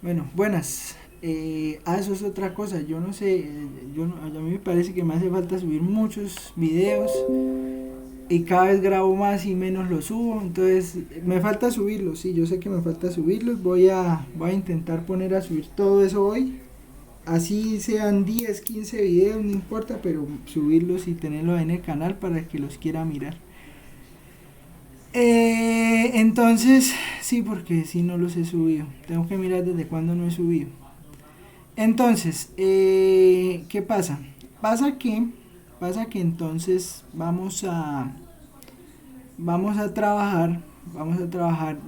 Bueno, buenas. Eso es otra cosa. Yo no sé, a mí me parece que me hace falta subir muchos videos y cada vez grabo más y menos los subo. Entonces, me falta subirlos. Sí, yo sé que me falta subirlos. Voy a intentar poner a subir todo eso hoy. Así sean 10, 15 videos, no importa, pero subirlos y tenerlos en el canal para que los quiera mirar. Entonces, sí, porque si no los he subido. Tengo que mirar desde cuándo no he subido. Entonces, ¿qué pasa? Pasa que, pasa que entonces vamos a trabajar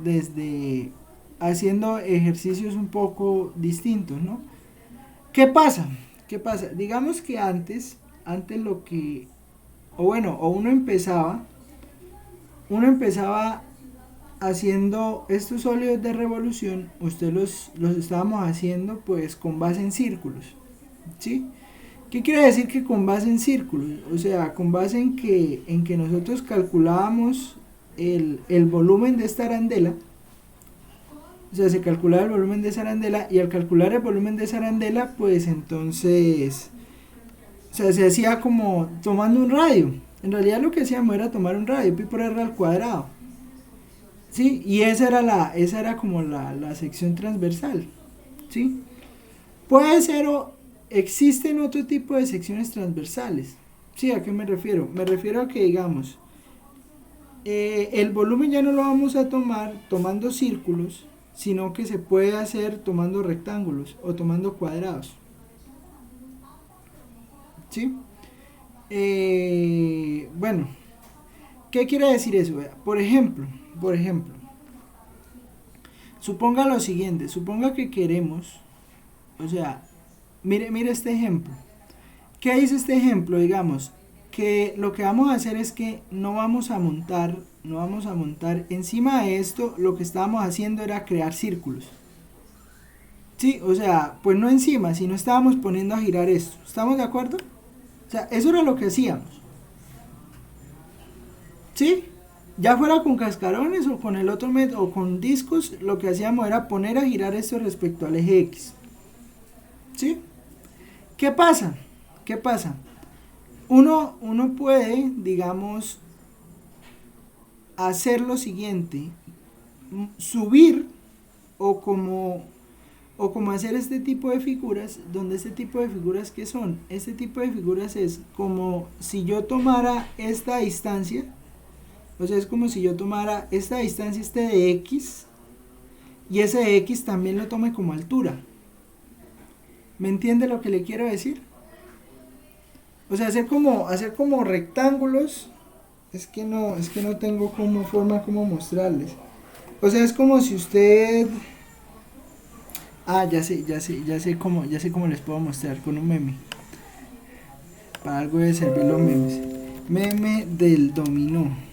desde haciendo ejercicios un poco distintos, ¿no? ¿Qué pasa? ¿Qué pasa? Digamos que antes lo que, o bueno, o uno empezaba haciendo estos sólidos de revolución, los estábamos haciendo pues con base en círculos, ¿sí? ¿Qué quiere decir que con base en círculos? O sea, con base en que nosotros calculábamos el volumen de esta arandela, o sea, se calculaba el volumen de esa arandela y al calcular el volumen de esa arandela, pues entonces, o sea, se hacía como tomando un radio. En realidad lo que hacíamos era tomar un radio, pi por r al cuadrado. Sí, y esa era como la sección transversal. ¿Sí? Puede ser o existen otro tipo de secciones transversales. ¿Sí? ¿A qué me refiero? Me refiero a que, digamos, el volumen ya no lo vamos a tomar tomando círculos, sino que se puede hacer tomando rectángulos o tomando cuadrados. ¿Sí? Bueno, ¿qué quiere decir eso? Por ejemplo, suponga lo siguiente, suponga que queremos, o sea, mire este ejemplo. ¿Qué dice este ejemplo? Digamos que lo que vamos a hacer es que no vamos a montar encima de esto, lo que estábamos haciendo era crear círculos. Sí, o sea, pues no encima, sino estábamos poniendo a girar esto. ¿Estamos de acuerdo? O sea, eso era lo que hacíamos. ¿Sí? Ya fuera con cascarones o con el otro método o con discos, lo que hacíamos era poner a girar esto respecto al eje X. ¿Sí? ¿Qué pasa? ¿Qué pasa? Uno puede, digamos, hacer lo siguiente, subir o como, o como hacer este tipo de figuras, donde este tipo de figuras que son, este tipo de figuras es como si yo tomara esta distancia, o sea, es como si yo tomara esta distancia, este de X, y ese de X también lo tome como altura. ¿Me entiende lo que le quiero decir? O sea, hacer como rectángulos, es que no tengo como forma como mostrarles. O sea, es como si usted. Ah, ya sé cómo les puedo mostrar con un meme. Para algo debe servir los memes. Meme del dominó.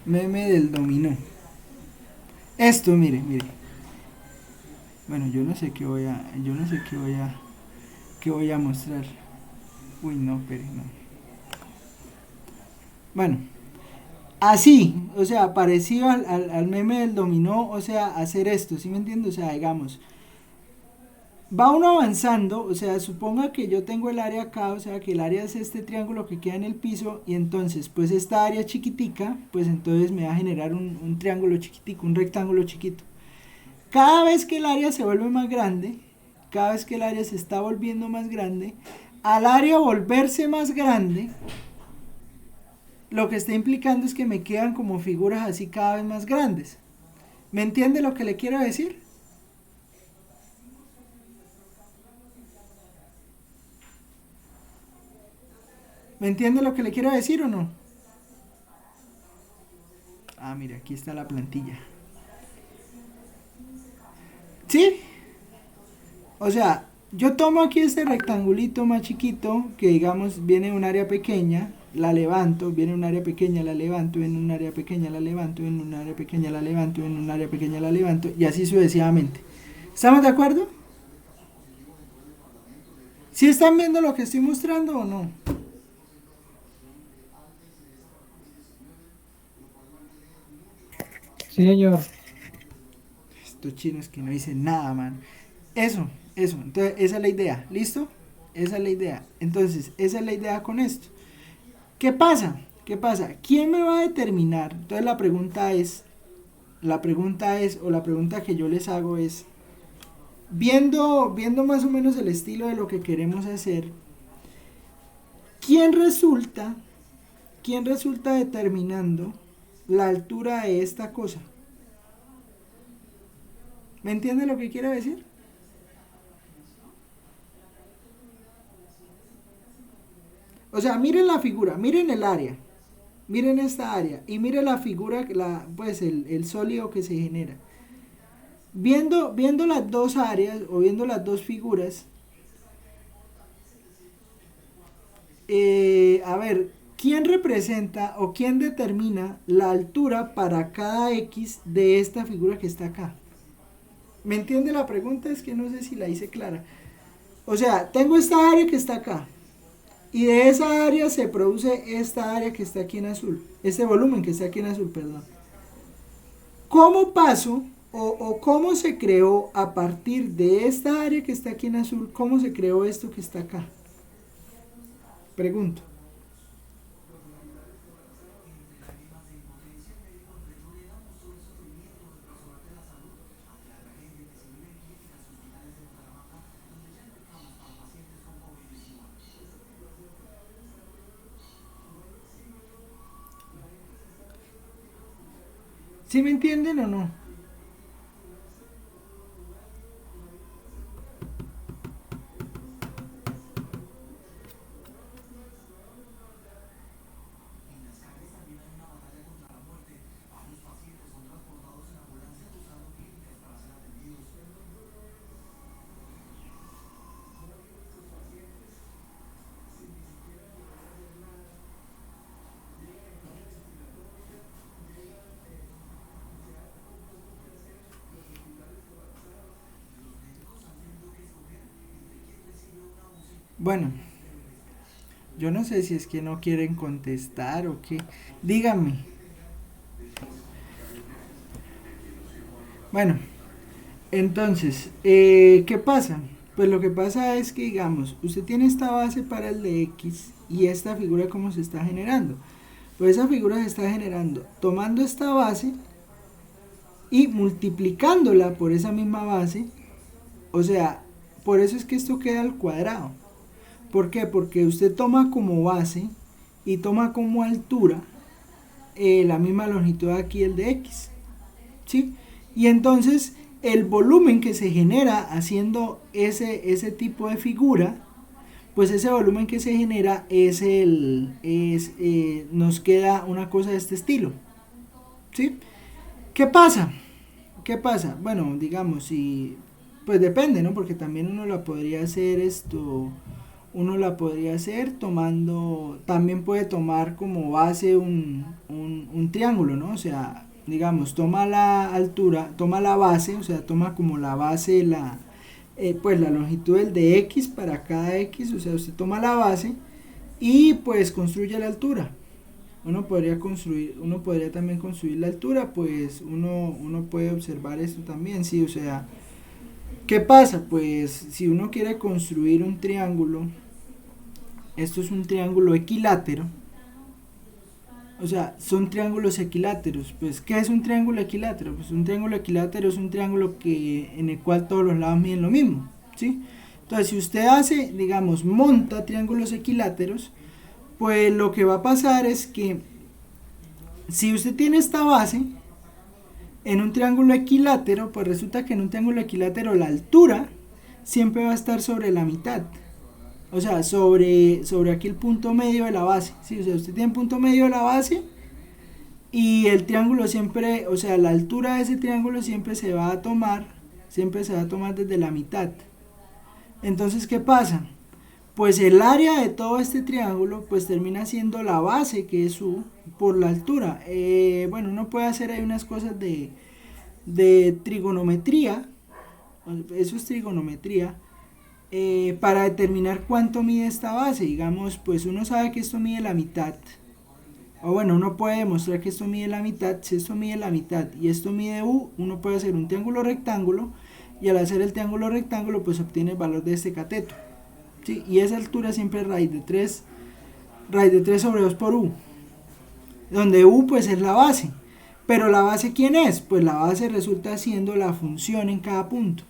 Meme del dominó. Esto, mire, mire. Bueno, yo no sé qué voy a mostrar. Uy, no, pero no. Bueno, así, o sea, parecido al meme del dominó, o sea, hacer esto, ¿sí me entiendes? O sea, digamos, va uno avanzando, o sea, suponga que yo tengo el área acá, o sea, que el área es este triángulo que queda en el piso, y entonces, pues esta área chiquitica, pues entonces me va a generar un triángulo chiquitico, un rectángulo chiquito. Cada vez que el área se vuelve más grande, cada vez que el área se está volviendo más grande, al área volverse más grande, lo que está implicando es que me quedan como figuras así cada vez más grandes. ¿Me entiende lo que le quiero decir? ¿Me entiende lo que le quiero decir o no? Ah, mira, aquí está la plantilla. ¿Sí? O sea, yo tomo aquí este rectangulito más chiquito, que digamos viene un área pequeña, la levanto, viene un área pequeña, la levanto, viene un área pequeña, la levanto, viene un área pequeña, la levanto, viene un área pequeña, la levanto, y así sucesivamente. ¿Estamos de acuerdo? ¿Sí están viendo lo que estoy mostrando o no? Sí, señor. estos chinos que no dicen nada, man. Eso. Entonces, esa es la idea. ¿Listo? Esa es la idea. Entonces, esa es la idea con esto. ¿Qué pasa? ¿Qué pasa? ¿Quién me va a determinar? Entonces o la pregunta que yo les hago es, viendo más o menos el estilo de lo que queremos hacer, ¿quién resulta, quién resulta determinando la altura de esta cosa? ¿Me entiende lo que quiero decir? O sea, miren la figura, miren el área, miren esta área y miren la figura, pues el sólido que se genera. Viendo las dos áreas o viendo las dos figuras, a ver, ¿quién representa o quién determina la altura para cada X de esta figura que está acá? ¿Me entiende la pregunta? Es que no sé si la hice clara. O sea, tengo esta área que está acá. Y de esa área se produce esta área que está aquí en azul. Este volumen que está aquí en azul, perdón. ¿Cómo paso o cómo se creó a partir de esta área que está aquí en azul? ¿Cómo se creó esto que está acá? Pregunto. ¿Sí me entienden o no? Bueno, yo no sé si es que no quieren contestar o qué. Díganme. Bueno, entonces, ¿qué pasa? Pues lo que pasa es que, digamos, usted tiene esta base para el de X y esta figura cómo se está generando. Pues esa figura se está generando tomando esta base y multiplicándola por esa misma base. O sea, por eso es que esto queda al cuadrado. ¿Por qué? Porque usted toma como base y toma como altura la misma longitud aquí, el de X. ¿Sí? Y entonces el volumen que se genera haciendo ese tipo de figura, pues ese volumen que se genera nos queda una cosa de este estilo. ¿Sí? ¿Qué pasa? ¿Qué pasa? Bueno, digamos, si, pues depende, ¿no? Porque también uno la podría hacer tomando, también puede tomar como base un triángulo, ¿no? O sea, digamos, toma la altura, toma la base, o sea, toma como la base, pues la longitud del de X para cada X, o sea, usted toma la base y pues construye la altura. Uno podría también construir la altura, pues uno puede observar esto también, sí, o sea, ¿qué pasa? Pues si uno quiere construir un triángulo, esto es un triángulo equilátero, o sea, son triángulos equiláteros. Pues, ¿qué es un triángulo equilátero? Pues un triángulo equilátero es un triángulo en el cual todos los lados miden lo mismo, ¿sí? Entonces, si usted hace, digamos, monta triángulos equiláteros, pues lo que va a pasar es que si usted tiene esta base en un triángulo equilátero, pues resulta que en un triángulo equilátero la altura siempre va a estar sobre la mitad. O sea, sobre aquí el punto medio de la base. ¿Sí? O sea, usted tiene punto medio de la base y el triángulo siempre, o sea, la altura de ese triángulo siempre se va a tomar desde la mitad. Entonces, ¿qué pasa? Pues el área de todo este triángulo pues termina siendo la base, que es U, por la altura. Bueno, uno puede hacer ahí unas cosas de trigonometría, eso es trigonometría, para determinar cuánto mide esta base. Digamos, pues uno sabe que esto mide la mitad. o bueno, uno puede demostrar que esto mide la mitad. Si esto mide la mitad y esto mide u, uno puede hacer un triángulo rectángulo, y al hacer el triángulo rectángulo pues obtiene el valor de este cateto, ¿sí? Y esa altura siempre es raíz de 3 sobre 2 por u, donde u pues es la base. Pero la base, ¿quién es? Pues la base resulta siendo la función en cada punto.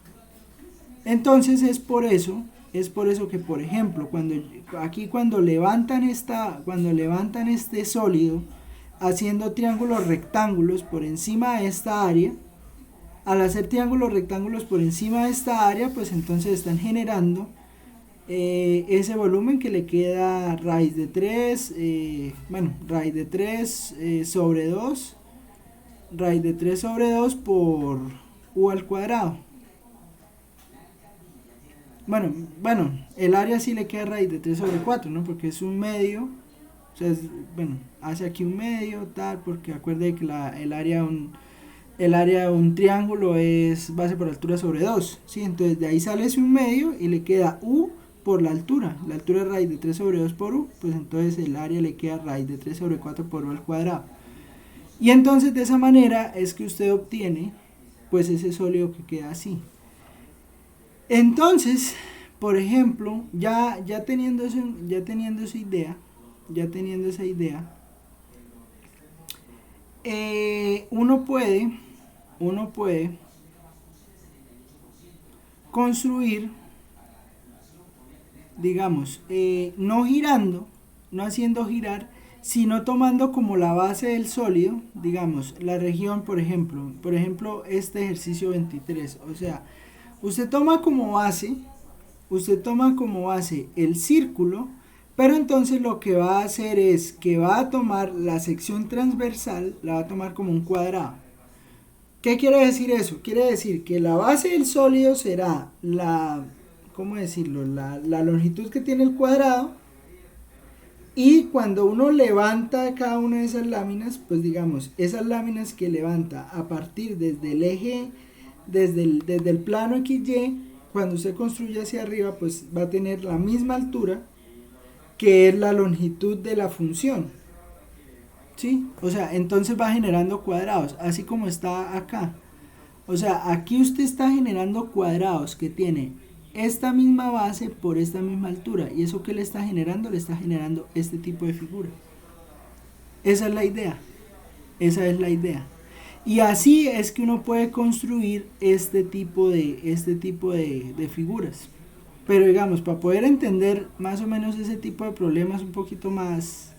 Entonces es por eso que, por ejemplo, cuando levantan este sólido haciendo triángulos rectángulos por encima de esta área, al hacer triángulos rectángulos por encima de esta área, pues entonces están generando ese volumen que le queda raíz de 3, raíz de 3 sobre 2, raíz de 3 sobre 2 por u al cuadrado. Bueno, el área sí le queda raíz de 3 sobre 4, ¿no? Porque es un medio, o sea, hace aquí un medio, tal, porque acuerde que el área de un triángulo es base por altura sobre 2, ¿sí? Entonces de ahí sale ese un medio y le queda u por la altura es raíz de 3 sobre 2 por u, pues entonces el área le queda raíz de 3 sobre 4 por u al cuadrado. Y entonces de esa manera es que usted obtiene pues ese sólido que queda así. Entonces, por ejemplo, ya teniendo esa idea, uno puede construir, digamos, no girando, no haciendo girar, sino tomando como la base del sólido, digamos, la región, por ejemplo, este ejercicio 23, o sea, usted toma como base el círculo, pero entonces lo que va a hacer es que va a tomar la sección transversal, la va a tomar como un cuadrado. ¿Qué quiere decir eso? Quiere decir que la base del sólido será ¿cómo decirlo? La longitud que tiene el cuadrado, y cuando uno levanta cada una de esas láminas, pues digamos, esas láminas que levanta a partir desde el eje, desde el plano XY, cuando usted construye hacia arriba, pues va a tener la misma altura que es la longitud de la función, ¿sí? O sea, entonces va generando cuadrados, así como está acá. O sea, aquí usted está generando cuadrados que tiene esta misma base por esta misma altura. ¿Y eso que le está generando? Le está generando este tipo de figura. Esa es la idea. Y así es que uno puede construir este tipo de figuras. Pero digamos, para poder entender más o menos ese tipo de problemas un poquito más,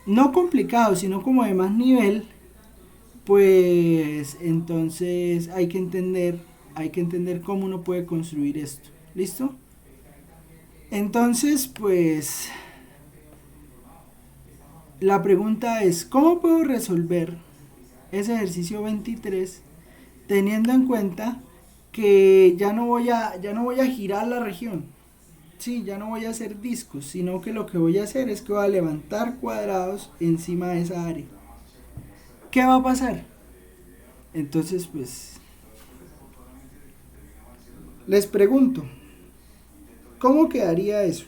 no complicado, sino como de más nivel, pues entonces hay que entender cómo uno puede construir esto. ¿Listo? Entonces, pues la pregunta es, ¿cómo puedo resolver ese ejercicio 23 teniendo en cuenta que ya no voy a girar la región? Sí, ya no voy a hacer discos, sino que lo que voy a hacer es que voy a levantar cuadrados encima de esa área. ¿Qué va a pasar? Entonces, pues, les pregunto, ¿cómo quedaría eso?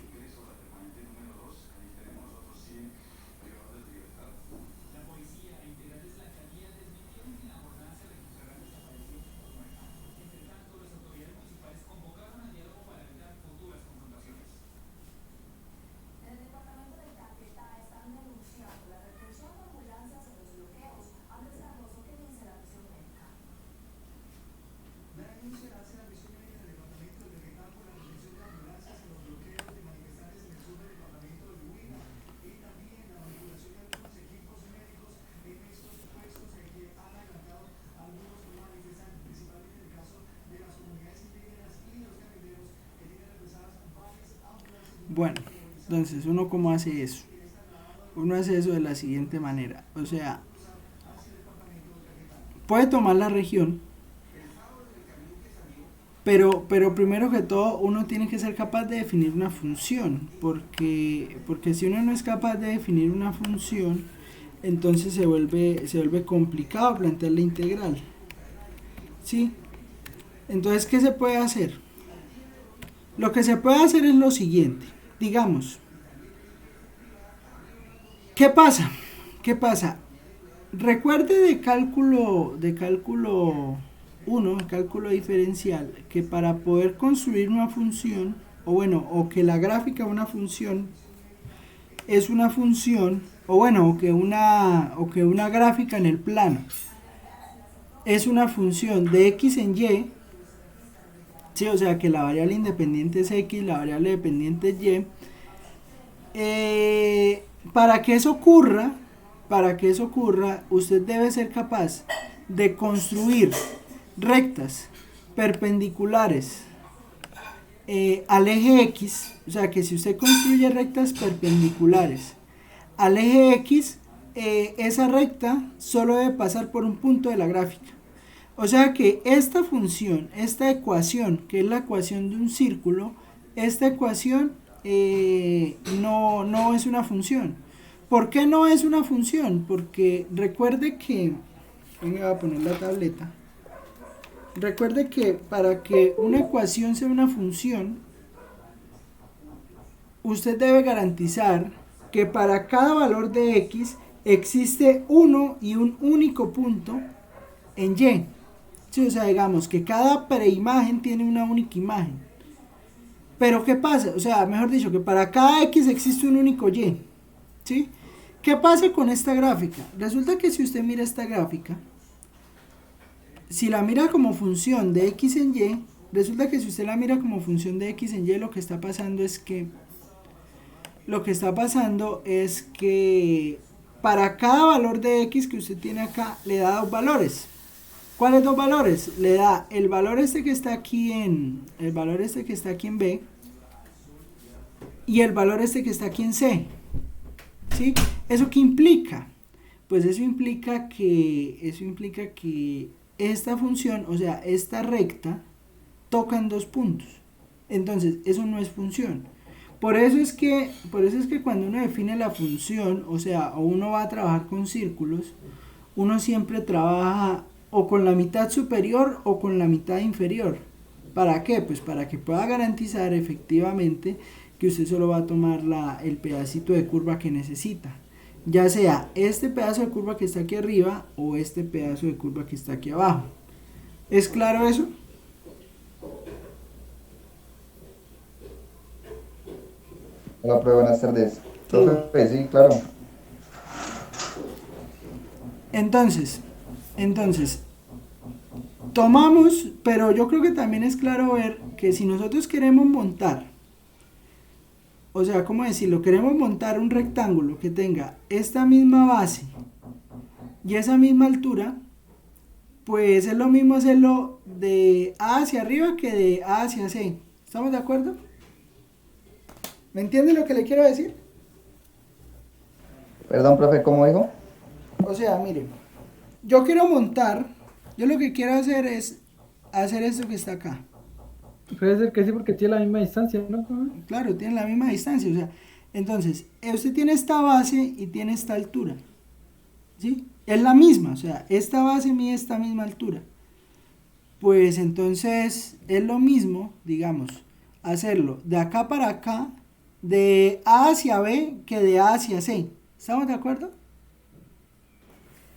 Bueno, entonces, ¿uno cómo hace eso? Uno hace eso de la siguiente manera. O sea, puede tomar la región, pero primero que todo uno tiene que ser capaz de definir una función, porque si uno no es capaz de definir una función, entonces se vuelve complicado plantear la integral. ¿Sí? Entonces, ¿qué se puede hacer? Lo que se puede hacer es lo siguiente. Digamos, ¿Qué pasa? ¿Qué pasa? Recuerde de cálculo 1, cálculo diferencial, que para poder construir una función, o bueno, o que la gráfica de una función es una función, o bueno, o que una gráfica en el plano es una función de x en y, ¿sí? O sea que la variable independiente es x, la variable dependiente es y. Para que eso ocurra, usted debe ser capaz de construir rectas perpendiculares al eje X, o sea que si usted construye rectas perpendiculares al eje X, esa recta solo debe pasar por un punto de la gráfica. O sea que esta función, esta ecuación, que es la ecuación de un círculo, esta ecuación no es una función. ¿Por qué no es una función? Porque recuerde que, voy a poner la tableta, recuerde que para que una ecuación sea una función, usted debe garantizar que para cada valor de x existe uno y un único punto en y. Sí, o sea, digamos que cada preimagen tiene una única imagen. Pero ¿qué pasa? O sea, mejor dicho, que para cada x existe un único y. ¿Sí? ¿Qué pasa con esta gráfica? Resulta que si usted mira esta gráfica, si la mira como función de x en y, resulta que si usted la mira como función de x en y, lo que está pasando es que para cada valor de x que usted tiene acá, le da dos valores. ¿Cuáles dos valores? Le da el valor este que está aquí en B y el valor este que está aquí en C. ¿Sí? ¿Eso qué implica? Pues eso implica que esta función, o sea, esta recta, tocan dos puntos. Entonces, eso no es función. Por eso es que cuando uno define la función, o sea, o uno va a trabajar con círculos, uno siempre trabaja o con la mitad superior o con la mitad inferior. ¿Para qué? Pues para que pueda garantizar efectivamente que usted solo va a tomar el pedacito de curva que necesita. Ya sea este pedazo de curva que está aquí arriba o este pedazo de curva que está aquí abajo. ¿Es claro eso? Hola, profe, buenas tardes. Profe, sí, claro. Entonces, tomamos, pero yo creo que también es claro ver que si nosotros queremos montar, o sea, ¿cómo decirlo? Queremos montar un rectángulo que tenga esta misma base y esa misma altura, pues es lo mismo hacerlo de A hacia arriba que de A hacia C. ¿Estamos de acuerdo? ¿Me entiende lo que le quiero decir? Perdón, profe, ¿cómo dijo? O sea, mire, yo quiero montar, yo lo que quiero hacer es hacer esto que está acá. Puede ser que sí, porque tiene la misma distancia, ¿no? Claro, tienen la misma distancia, o sea, entonces, usted tiene esta base y tiene esta altura, ¿sí? Es la misma, o sea, esta base mide esta misma altura. Pues entonces es lo mismo, digamos, hacerlo de acá para acá, de A hacia B que de A hacia C. ¿Estamos de acuerdo?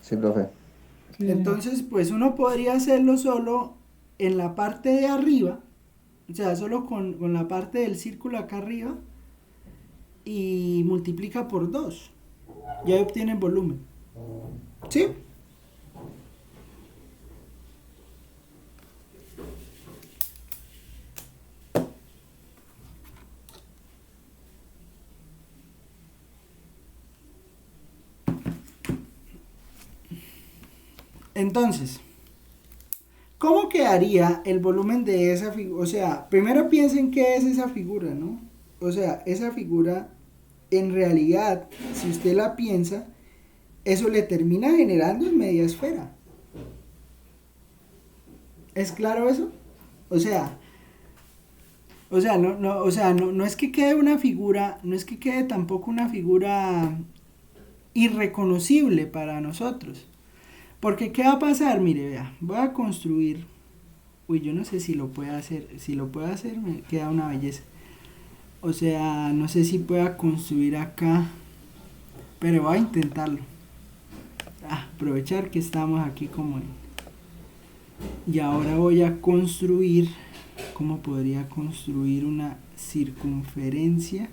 Sí, profe. Sí. Entonces, pues uno podría hacerlo solo en la parte de arriba, o sea, solo con la parte del círculo acá arriba y multiplica por 2. Y ahí obtiene volumen. ¿Sí? Entonces, ¿cómo quedaría el volumen de esa figura? O sea, primero piensen qué es esa figura, ¿no? O sea, esa figura, en realidad, si usted la piensa, eso le termina generando en media esfera. ¿Es claro eso? O sea, no es que quede una figura, no es que quede tampoco una figura irreconocible para nosotros. Porque ¿qué va a pasar? Mire, vea, voy a construir. Uy, yo no sé si lo puede hacer. Si lo puede hacer, me queda una belleza. O sea, no sé si pueda construir acá pero voy a intentarlo. Aprovechar que estamos aquí como en... Y ahora voy a construir, ¿cómo podría construir una circunferencia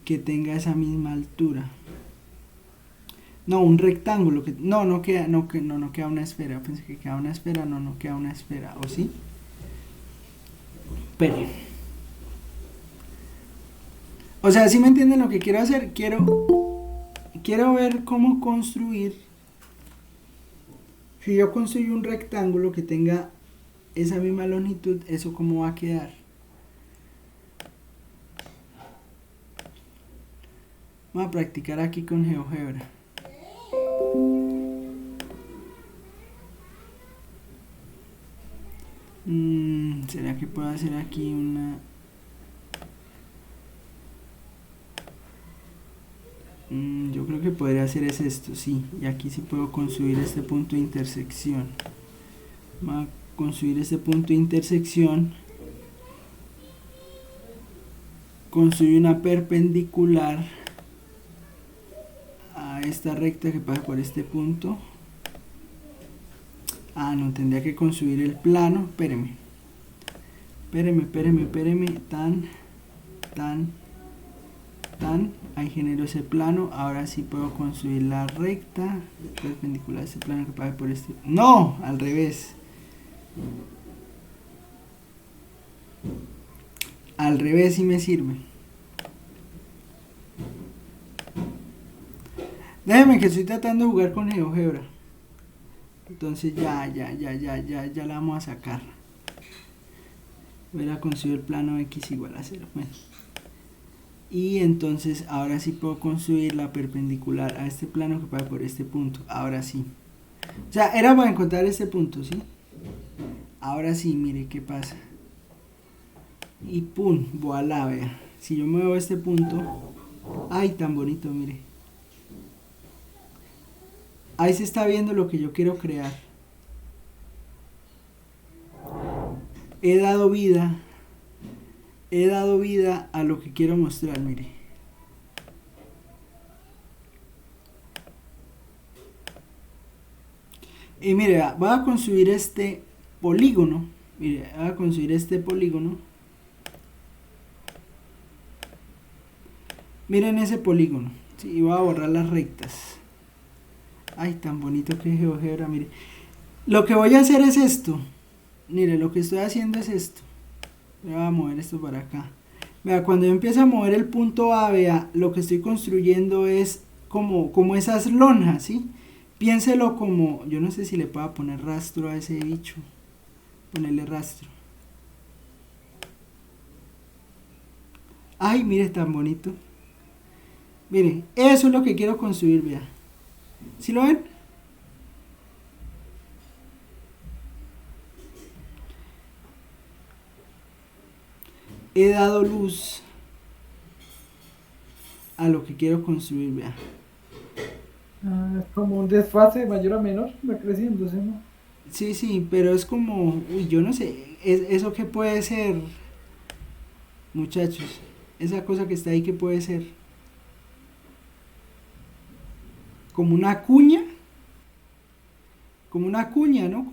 que tenga esa misma altura? No, un rectángulo que no queda, no queda una esfera. Pensé que queda una esfera, no queda una esfera, ¿o sí? Pero, o sea, ¿sí me entienden lo que quiero hacer? Quiero ver cómo construir. Si yo construyo un rectángulo que tenga esa misma longitud, ¿eso cómo va a quedar? Vamos a practicar aquí con GeoGebra. ¿Será que puedo hacer aquí una... yo creo que podría hacer es esto, sí. Y aquí sí puedo construir este punto de intersección. Vamos a construir este punto de intersección. Construir una perpendicular a esta recta que pasa por este punto. No, tendría que construir el plano. Espéreme. Tan. Ahí genero ese plano. Ahora sí puedo construir la recta perpendicular a ese plano que pasa por este. ¡No! Al revés. Al revés sí me sirve. Déjeme que estoy tratando de jugar con GeoGebra. Entonces ya la vamos a sacar. Voy a construir el plano X igual a 0. Bueno. Y entonces ahora sí puedo construir la perpendicular a este plano que pasa por este punto. Ahora sí. O sea, era para encontrar este punto, ¿sí? Ahora sí, mire qué pasa. Y pum, voilà, vea. Si yo muevo este punto. Ay, tan bonito, mire. Ahí se está viendo lo que yo quiero crear. He dado vida a lo que quiero mostrar, mire. Y mire, voy a construir este polígono. Mire, voy a construir este polígono. Miren ese polígono. Sí, y voy a borrar las rectas. Ay, tan bonito que es GeoGebra, mire. Lo que voy a hacer es esto. Mire, lo que estoy haciendo es esto. Voy a mover esto para acá. Vea, cuando yo empiezo a mover el punto A, vea, lo que estoy construyendo es como esas lonjas, ¿sí? Piénselo como, yo no sé si le puedo poner rastro a ese bicho. Ponerle rastro. Ay, mire, tan bonito. Mire, eso es lo que quiero construir, vea. ¿Sí lo ven? He dado luz a lo que quiero construir, vea. Como un desfase de mayor a menor, va creciendo, ¿sí, no? Sí, pero es como, uy, yo no sé, ¿eso qué puede ser, muchachos? Esa cosa que está ahí, ¿qué puede ser? Como una cuña, ¿no?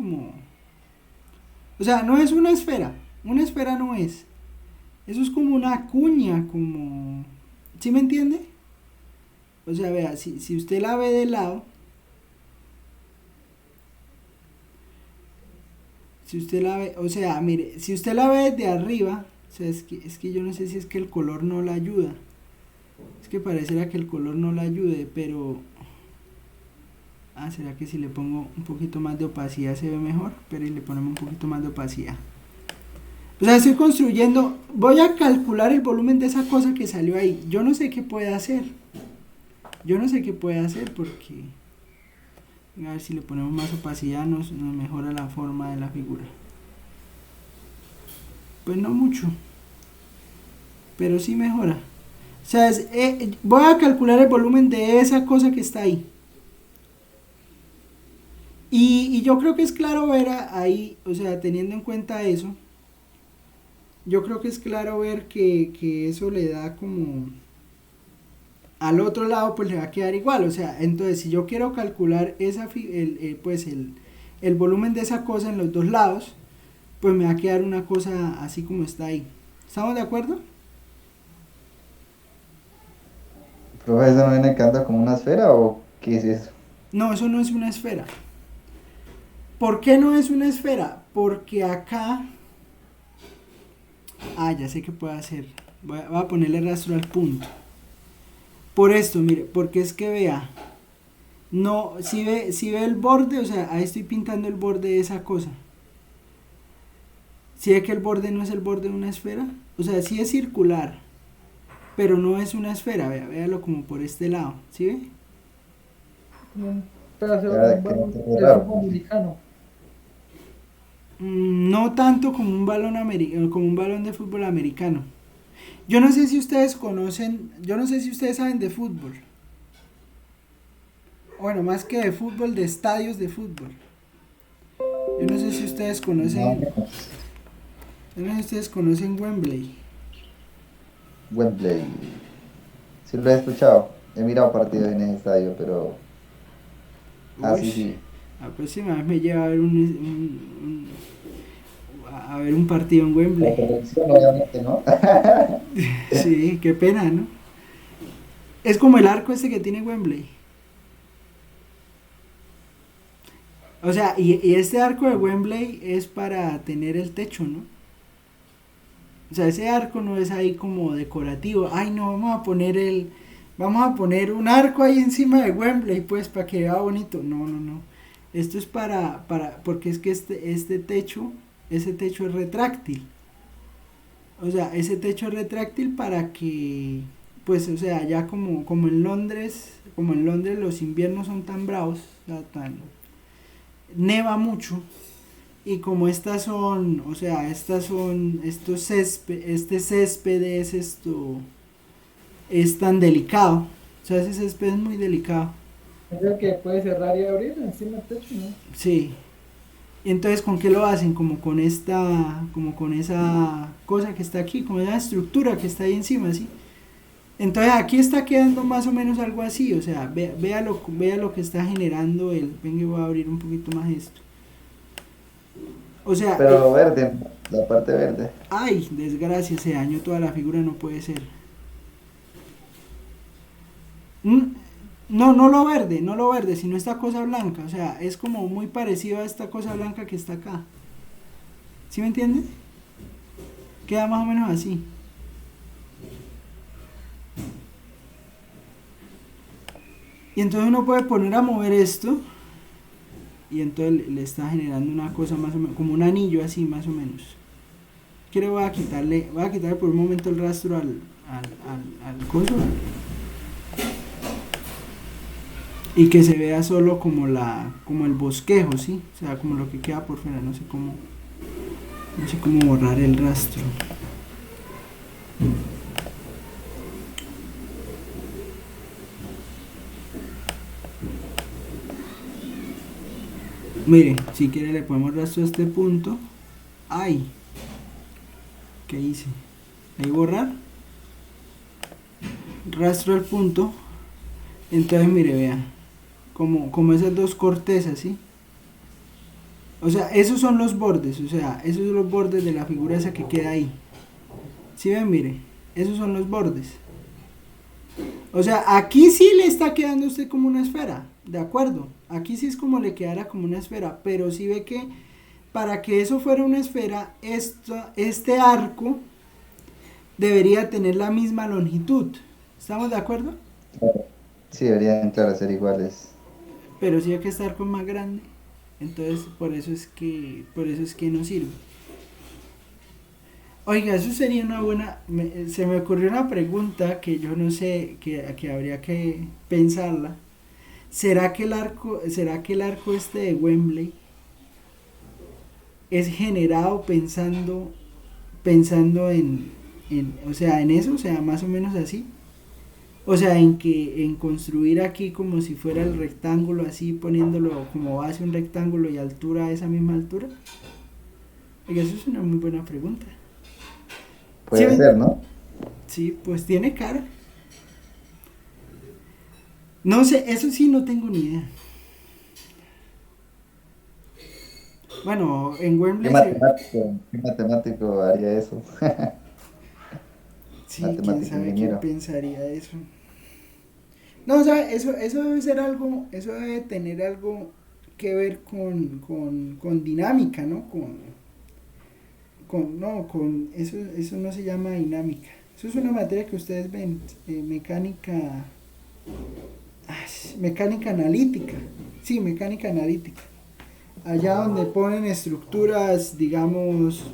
O sea, no es una esfera no es. Eso es como una cuña, como, ¿sí me entiende? O sea, vea, si usted la ve de lado, si usted la ve, o sea, mire, si usted la ve desde arriba, o sea, es que yo no sé si es que el color no la ayuda. Es que pareciera que el color no la ayude, pero... ¿será que si le pongo un poquito más de opacidad se ve mejor? Pero y le ponemos un poquito más de opacidad. O sea, estoy construyendo, voy a calcular el volumen de esa cosa que salió ahí. Yo no sé qué puede hacer. Porque... A ver si le ponemos más opacidad nos mejora la forma de la figura. Pues no mucho. Pero sí mejora. O sea, voy a calcular el volumen de esa cosa que está ahí. Y yo creo que es claro ver ahí, o sea, teniendo en cuenta eso, yo creo que es claro ver que eso le da como al otro lado pues le va a quedar igual, o sea, entonces si yo quiero calcular pues el volumen de esa cosa en los dos lados, pues me va a quedar una cosa así como está ahí. ¿Estamos de acuerdo? Profe, ¿eso no viene quedando como una esfera o qué es eso? No, eso no es una esfera. ¿Por qué no es una esfera? Porque acá... Ah, ya sé qué puedo hacer. Voy a ponerle rastro al punto. Por esto, mire, porque es que vea, no, si ve el borde, o sea, ahí estoy pintando el borde de esa cosa. Si ve que el borde no es el borde de una esfera, o sea, sí es circular, pero no es una esfera, véalo como por este lado, ¿sí ve? Como un pedazo, La como un verdad que no balón tengo de raro. fútbol americano. No tanto como un balón como un balón de fútbol americano. Yo no sé si ustedes conocen, yo no sé si ustedes saben de fútbol. Bueno, más que de fútbol, de estadios de fútbol. Yo no sé si ustedes No, conocen, yo no sé si ustedes conocen Wembley. Wembley. Sí lo he escuchado. He mirado partidos en ese estadio, pero Uy, así sí. la próxima vez me lleva a ver a ver un partido en Por Wembley. televisión, obviamente, ¿no? Sí, qué pena, ¿no? Es como el arco este que tiene Wembley. O sea, y este arco de Wembley es para tener el techo, ¿no? O sea, ese arco no es ahí como decorativo. Ay, no, vamos a poner un arco ahí encima de Wembley, pues, para que vea bonito. No, no, no. Esto es porque es que ese techo es retráctil. O sea, ese techo es retráctil para que, pues, o sea, ya como en Londres los inviernos son tan bravos, o sea, neva mucho, y como o sea, este césped es tan delicado, o sea, ese césped es muy delicado, Es el que puede cerrar y abrir encima del techo, ¿no? sí. Y entonces, ¿con qué lo hacen? Como con esa cosa que está aquí, como esa estructura que está ahí encima, ¿sí? Entonces aquí está quedando más o menos algo así, o sea, vea lo que está generando venga, voy a abrir un poquito más esto. O sea, Pero verde, la parte verde. ay, desgracia, se dañó toda la figura, no puede ser. Mm, No, no lo verde, sino esta cosa blanca, o sea, es como muy parecido a esta cosa blanca que está acá. ¿Sí me entiende? Queda más o menos así. Y entonces uno puede poner a mover esto y entonces le está generando una cosa más o menos, como un anillo así más o menos. Quiero voy a quitarle por un momento el rastro al coso y que se vea solo como el bosquejo, ¿sí? O sea, como lo que queda por fuera, no sé cómo borrar el rastro. Mire, si quiere le ponemos rastro a este punto. Ay, ¿qué hice? Ahí borrar, rastro al punto. Entonces mire, vea, como esas dos cortezas, ¿sí? O sea, esos son los bordes, o sea, esos son los bordes de la figura esa que queda ahí. ¿Sí ven? Mire, esos son los bordes. O sea, aquí sí le está quedando a usted como una esfera, ¿de acuerdo? Aquí sí es como le quedara como una esfera, pero sí ve que para que eso fuera una esfera, este arco debería tener la misma longitud. ¿Estamos de acuerdo? Claro. Sí, deberían, claro, ser iguales. Pero sí ve que este arco es más grande. Entonces, por eso es que no sirve. Oiga, eso sería una buena... se me ocurrió una pregunta que yo no sé, que habría que pensarla. Será que el arco este de Wembley es generado pensando o sea, en eso, o sea, más o menos así? O sea, en construir aquí como si fuera el rectángulo, así poniéndolo como base un rectángulo y altura a esa misma altura. Oiga, eso es una muy buena pregunta. ¿Sí Puede ven? ser, ¿no? Sí, pues tiene cara. No sé, eso sí no tengo ni idea. Bueno, en Wembley se... Qué matemático haría eso? Sí, quién Matemático sabe quién ingeniero. pensaría eso. No, o sea, eso debe ser algo, eso debe tener algo que ver con dinámica, ¿no? No, eso no se llama dinámica. Eso es una materia que ustedes ven, mecánica, mecánica analítica. Sí, mecánica analítica. Allá donde ponen estructuras, digamos,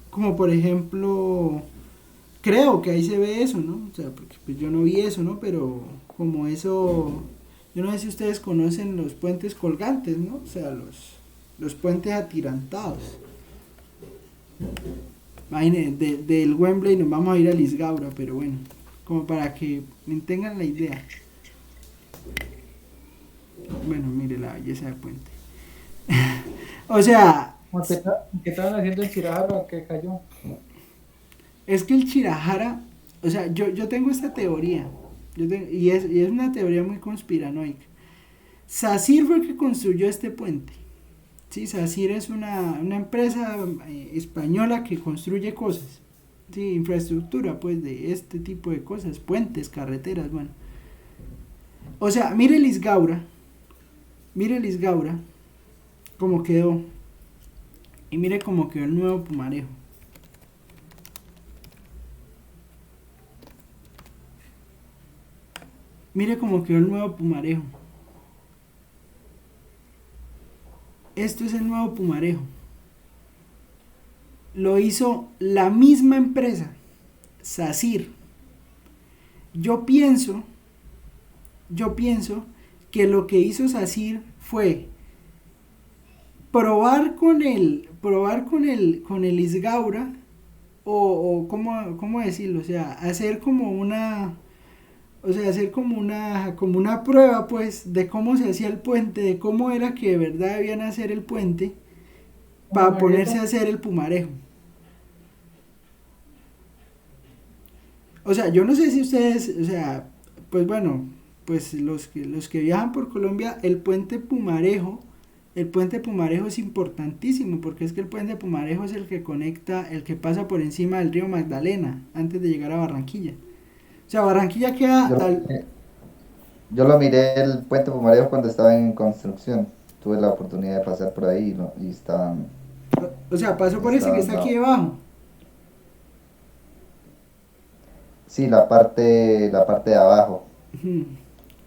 como por ejemplo, creo que ahí se ve eso, ¿no? O sea, porque pues yo no vi eso, ¿no? Pero como eso, yo no sé si ustedes conocen los puentes colgantes, ¿no? O sea, los puentes atirantados. Imagínense, del Wembley nos vamos a ir a Lisgaura, pero bueno, como para que tengan la idea. Bueno, mire la belleza del puente. O sea, ¿Qué estaban haciendo en Chirajaro que cayó? es que el Chirajara, o sea, yo tengo esta teoría, y es una teoría muy conspiranoica. Sacir fue el que construyó este puente. Sí, Sacir es una empresa española que construye cosas. Sí, infraestructura, pues, de este tipo de cosas, puentes, carreteras, bueno. O sea, mire Lisgaura, cómo quedó, y mire cómo quedó el nuevo Pumarejo. Mire cómo quedó el nuevo Pumarejo. Esto es el nuevo Pumarejo. Lo hizo la misma empresa, Sacir. Yo pienso, yo pienso que lo que hizo Sacir fue probar con el Isgaura, o cómo decirlo, o sea, hacer como una prueba, pues, de cómo se hacía el puente, de cómo era que de verdad debían hacer el puente, Una para ponerse a maqueta. hacer el Pumarejo. O sea, yo no sé si ustedes, o sea, pues bueno, pues los que viajan por Colombia, el puente Pumarejo es importantísimo, porque es que el puente Pumarejo es el que conecta, el que pasa por encima del río Magdalena, antes de llegar a Barranquilla. O sea, Barranquilla queda Yo, al... yo lo miré el puente Pumarejo cuando estaba en construcción. Tuve la oportunidad de pasar por ahí y O sea, paso por ese que estaban está aquí bravo. debajo. Sí, la parte de abajo. Ujú.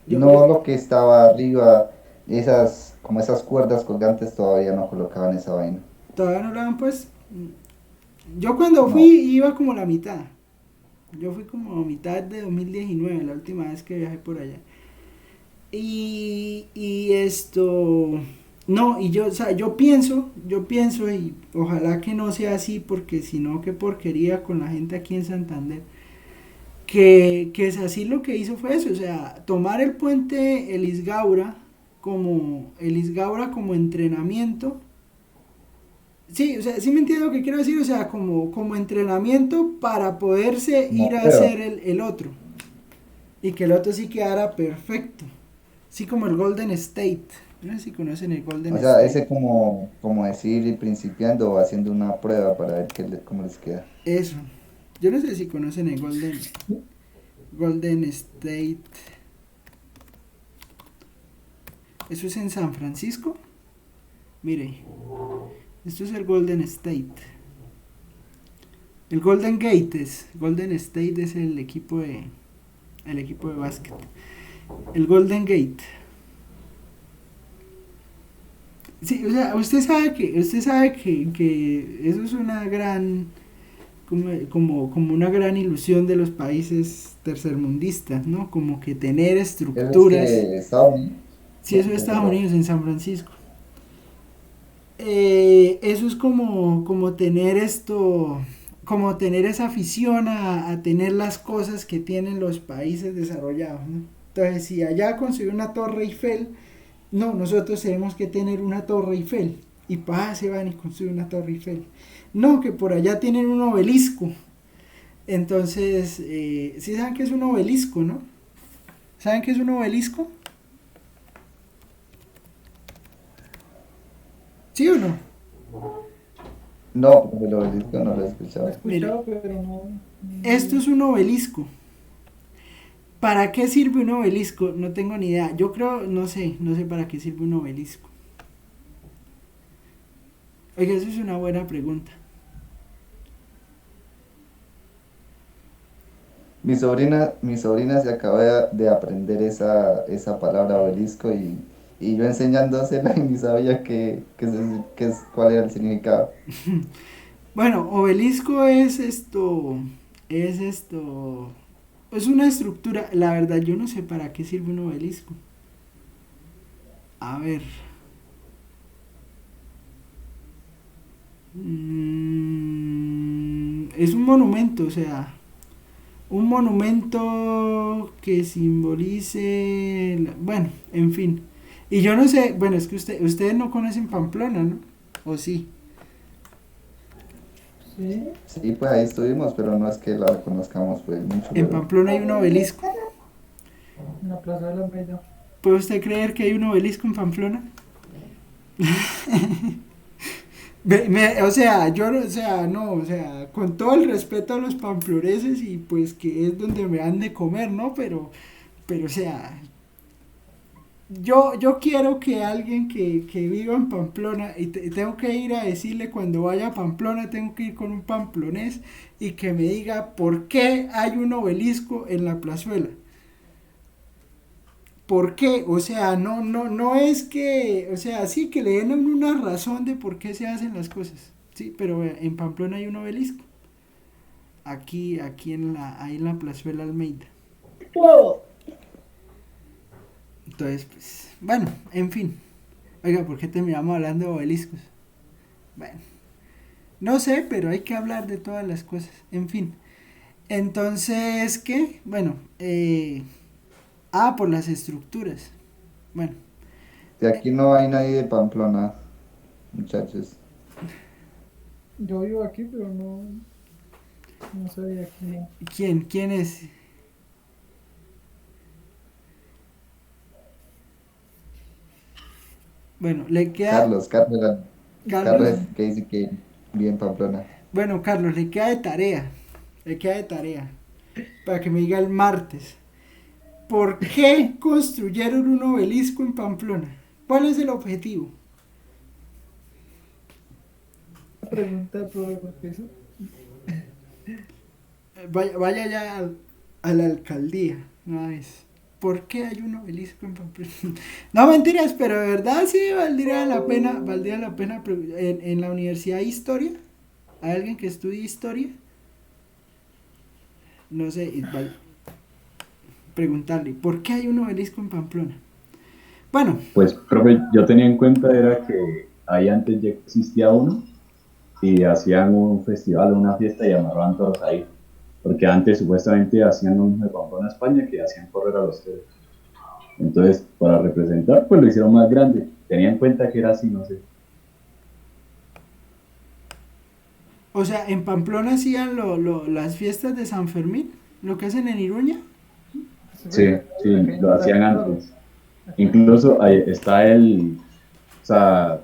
Yo, No lo que estaba arriba, como esas cuerdas colgantes todavía no colocaban esa vaina. todavía no lo han pues. Yo cuando fui No, iba como la mitad. Yo fui como mitad de 2019, la última vez que viajé por allá. Y esto, no, y yo, o sea, yo pienso, y ojalá que no sea así, porque si no, qué porquería con la gente aquí en Santander, que es así. Lo que hizo fue eso, o sea, tomar el puente el Isgaura como entrenamiento. Sí, o sea, sí me entiendo lo que quiero decir, o sea, como entrenamiento para poderse ir como a prueba. hacer el otro, y que el otro sí quedara perfecto. Sí, como el Golden State. No sé si conocen el Golden O sea, State. ese como decir ir principiando o haciendo una prueba para ver cómo les queda. Eso. Yo no sé si conocen el Golden State. Eso es en San Francisco. Mire, esto es el Golden State. El Golden Gate es. Golden State es el equipo de básquet. El Golden Gate. Sí, o sea, usted sabe que eso es una gran, como una gran ilusión de los países tercermundistas, ¿no? Como que tener Eso es estructuras. que Estados Unidos, Si eso es Estados perdón. Unidos, en San Francisco. Eso es como tener esto, como tener esa afición a tener las cosas que tienen los países desarrollados, ¿no? Entonces, si allá construir una torre Eiffel, no, nosotros tenemos que tener una torre Eiffel. Y pa, se van y construyen una torre Eiffel. No, que por allá tienen un obelisco. Entonces, ¿sí saben qué es un obelisco, no? ¿Saben qué es un obelisco? ¿Sí o no? No, pero el obelisco no lo he Lo he escuchado. escuchado, pero no. Esto es un obelisco. ¿Para qué sirve un obelisco? No tengo ni idea. Yo creo, no sé para qué sirve un obelisco. Oiga, eso es una buena pregunta. Mi sobrina se acaba de aprender esa palabra obelisco y yo enseñándosela y ni sabía cuál era el significado. Bueno, obelisco es esto, es una estructura. La verdad, yo no sé para qué sirve un obelisco. A ver. Es un monumento, o sea, un monumento que simbolice, bueno, en fin. Y yo no sé, bueno, es que ustedes no conocen Pamplona, ¿no? ¿O sí? Sí, Sí, pues ahí estuvimos, pero no es que la conozcamos pues mucho, En pero Pamplona hay un obelisco. en la Plaza de la Almeida. ¿Puede usted creer que hay un obelisco en Pamplona? O sea, yo no, o sea, no, o sea, con todo el respeto a los pamfloreses y pues que es donde me han de comer, ¿no? Pero, o sea, yo quiero que alguien que viva en Pamplona y tengo que ir a decirle cuando vaya a Pamplona, tengo que ir con un pamplonés y que me diga por qué hay un obelisco en la plazuela. ¿Por qué? O sea, no es que, o sea, sí que le den a uno una razón de por qué se hacen las cosas, sí, pero en Pamplona hay un obelisco, aquí ahí en la plazuela Almeida. Entonces, pues, bueno, en fin. Oiga, ¿por qué terminamos hablando de obeliscos? Bueno, no sé, pero hay que hablar de todas las cosas, en fin. Entonces, ¿qué? Bueno, por las estructuras. Bueno, de aquí no hay nadie de Pamplona, muchachos. Yo vivo aquí, pero no soy de aquí, no. ¿quién es? Bueno, le queda Carlos Carlos. es el que dice que vive en Pamplona. Bueno, Carlos, le queda de tarea. Le queda de tarea. Para que me diga el martes. ¿Por qué construyeron un obelisco en Pamplona? ¿Cuál es el objetivo? Pregunta por eso. Vaya ya a la alcaldía. Una vez. ¿Por qué hay un obelisco en Pamplona? No mentiras, pero de verdad sí valdría la pena en la Universidad de Historia. ¿Hay alguien que estudie historia? No sé, preguntarle, ¿por qué hay un obelisco en Pamplona? Bueno, Pues, profe, yo tenía en cuenta era que ahí antes ya existía uno y hacían un festival, una fiesta y amarraban toros ahí. Porque antes supuestamente hacían un de Pamplona, España, que hacían correr a los toros. Entonces, para representar, pues lo hicieron más grande. Tenía en cuenta que era así, no sé. o sea, en Pamplona hacían las fiestas de San Fermín, lo que hacen en Iruña. Sí, sí, Acá hay lo matar hacían toros. antes. Incluso ahí está o sea,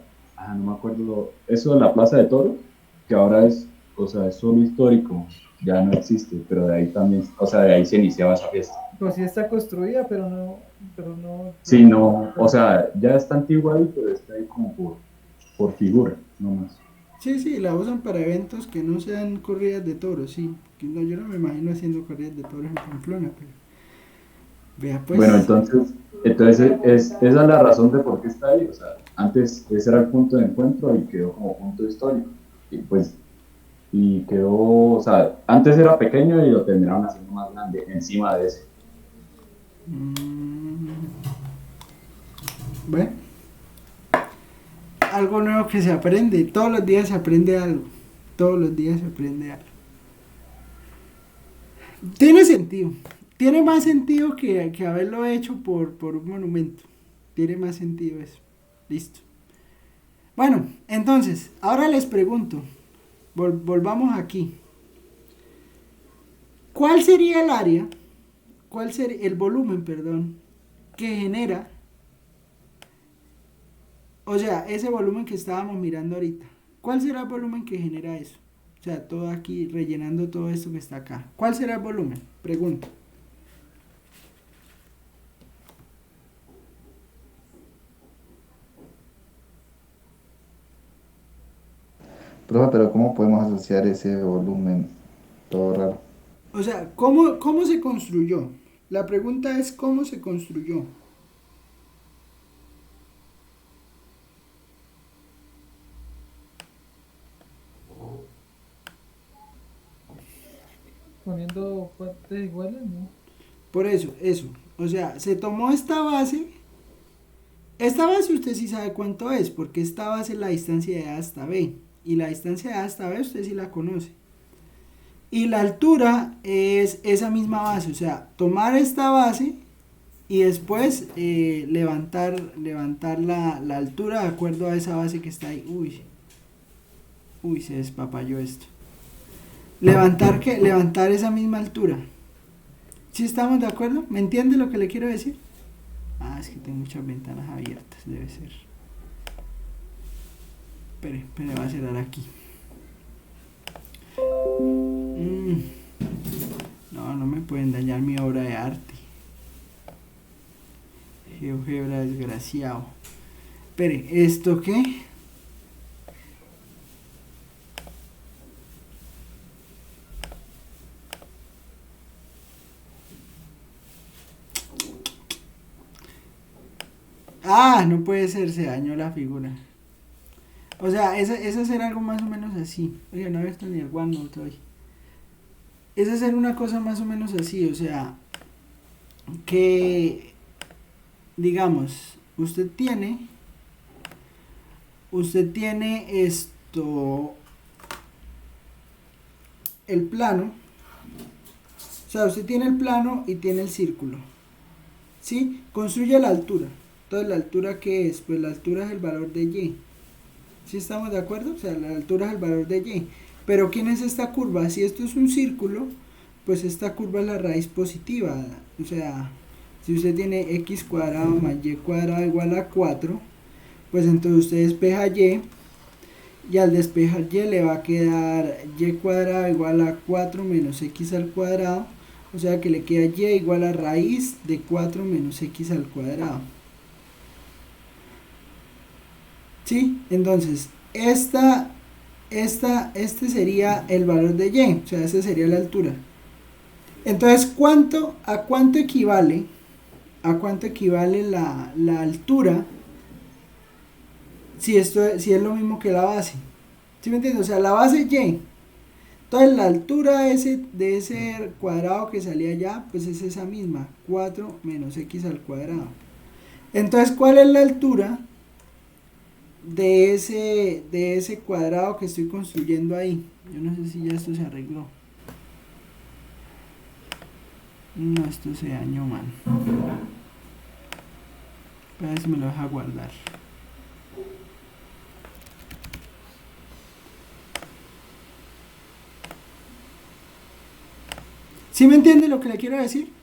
no me acuerdo, eso de la Plaza de Toros, que ahora es, o sea, es solo histórico, ya no existe, pero de ahí también, o sea, de ahí se iniciaba esa fiesta. Pues sí está construida, pero no Sí, tiene no, o nada. sea, ya está antigua ahí, pero está ahí como por figura, no más. Sí, sí, la usan para eventos que no sean corridas de toros, sí. Que no, yo no me imagino haciendo corridas de toros en Pamplona, pero vea Bueno, pues. entonces esa es la razón de por qué está ahí, o sea, antes ese era el punto de encuentro y quedó como punto histórico. Y pues, y quedó, o sea, antes era pequeño y lo terminaron haciendo más grande encima de ese. mm, bueno, algo nuevo que se aprende, todos los días se aprende algo, todos los días se aprende algo. Tiene sentido, tiene más sentido que haberlo hecho por un monumento, tiene más sentido eso, listo. Bueno, entonces, ahora les pregunto, volvamos aquí. ¿Cuál sería el área, cuál sería el volumen, perdón, que genera, O sea, ese volumen que estábamos mirando ahorita, ¿cuál será el volumen que genera eso? O sea, todo aquí, rellenando todo esto que está acá. ¿Cuál será el volumen? Pregunto. Profe, pero ¿cómo podemos asociar ese volumen? Todo raro. O sea, cómo se construyó? La pregunta es cómo se construyó. Poniendo partes iguales, ¿no? Por eso. O sea, se tomó esta base. Esta base usted sí sabe cuánto es, porque esta base es la distancia de A hasta B. Y la distancia de A hasta B usted sí la conoce. Y la altura es esa misma base. O sea, tomar esta base y después levantar la altura de acuerdo a esa base que está ahí. Uy, se despapalló esto. Levantar esa misma altura. ¿Sí estamos de acuerdo? ¿Me entiende lo que le quiero decir? Ah, es que tengo muchas ventanas abiertas, debe ser. Espere, va a cerrar aquí. No me pueden dañar mi obra de arte. GeoGebra desgraciado. Espere, ¿esto qué? Ah, no puede ser, se dañó la figura. O sea, eso hacer algo más o menos así. Oye, no he visto ni el OneNote hoy. Es hacer una cosa más o menos así, o sea, que, digamos, usted tiene esto, el plano, o sea, usted tiene el plano y tiene el círculo, ¿sí? Construye la altura. Entonces, ¿la altura qué es? Pues la altura es el valor de y. ¿Sí estamos de acuerdo? O sea, la altura es el valor de y. Pero ¿quién es esta curva? Si esto es un círculo, pues esta curva es la raíz positiva. O sea, si usted tiene x cuadrado más y cuadrado igual a 4, pues entonces usted despeja y al despejar y le va a quedar y cuadrado igual a 4 menos x al cuadrado. O sea que le queda y igual a raíz de 4 menos x al cuadrado. ¿Sí? Entonces, este sería el valor de y, o sea, esa sería la altura. Entonces, ¿a cuánto equivale? ¿A cuánto equivale la altura si es lo mismo que la base? ¿Sí me entiendes? O sea, la base es y. Entonces, la altura de ese cuadrado que salía allá, pues es esa misma, 4 menos x al cuadrado. Entonces, ¿cuál es la altura de ese cuadrado que estoy construyendo ahí? Yo no sé si ya esto se arregló. No, esto se dañó, man. A ver si me lo deja guardar. ¿Sí me entiende lo que le quiero decir?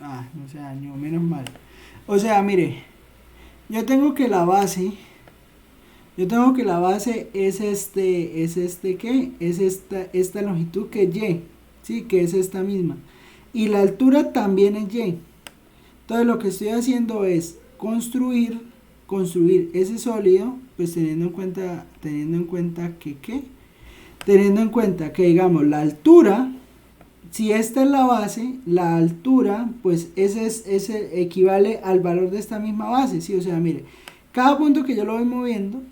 Ah, no se dañó, menos mal. O sea, mire, yo tengo que la base es ¿qué? Es esta longitud que es y, ¿sí? Que es esta misma. Y la altura también es y. Entonces lo que estoy haciendo es construir ese sólido, pues teniendo en cuenta que, ¿qué? Teniendo en cuenta que, digamos, la altura, si esta es la base, la altura, pues ese equivale al valor de esta misma base, ¿sí? O sea, mire, cada punto que yo lo voy moviendo,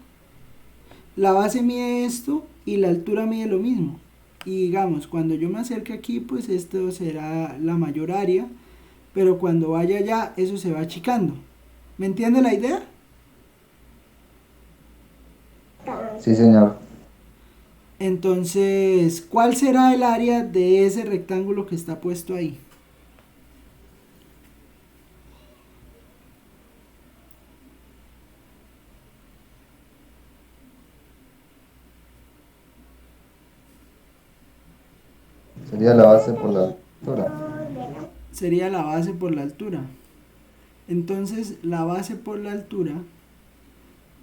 la base mide esto y la altura mide lo mismo. Y digamos, cuando yo me acerque aquí, pues esto será la mayor área, pero cuando vaya allá, eso se va achicando. ¿Me entiende la idea? Sí, señor. Entonces, ¿cuál será el área de ese rectángulo que está puesto ahí? Sería la base por la altura. Sería la base por la altura. Entonces, la base por la altura,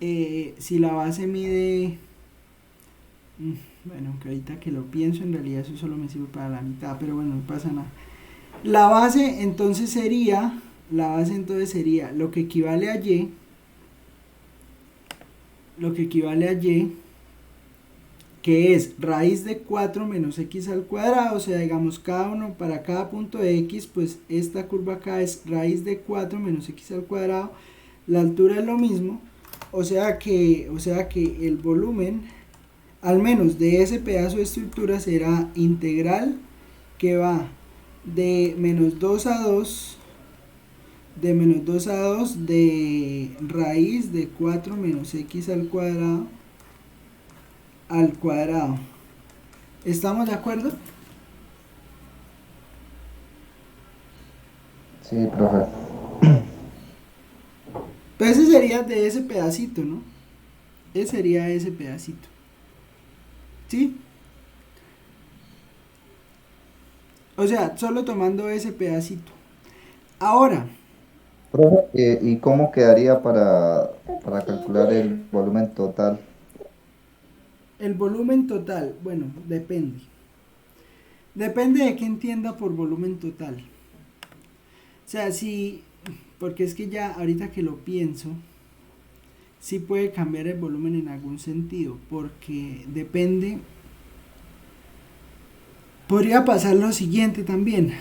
si la base mide, bueno, que ahorita que lo pienso, en realidad eso solo me sirve para la mitad, pero bueno, no pasa nada. La base entonces sería lo que equivale a y, que es raíz de 4 menos x al cuadrado, o sea, digamos, para cada punto de x, pues esta curva acá es raíz de 4 menos x al cuadrado, la altura es lo mismo, o sea que el volumen, al menos de ese pedazo de estructura, será integral que va de menos 2 a 2, de raíz de 4 menos x al cuadrado, ¿Estamos de acuerdo? Sí, profe. Pues ese sería de ese pedacito, ¿no? Ese sería ese pedacito. ¿Sí? O sea, solo tomando ese pedacito. Ahora, Profe, ¿y cómo quedaría para calcular el volumen total? el volumen total, bueno, depende. Depende de qué entienda por volumen total. O sea, porque es que ya ahorita que lo pienso, sí puede cambiar el volumen en algún sentido, porque depende. Podría pasar lo siguiente también.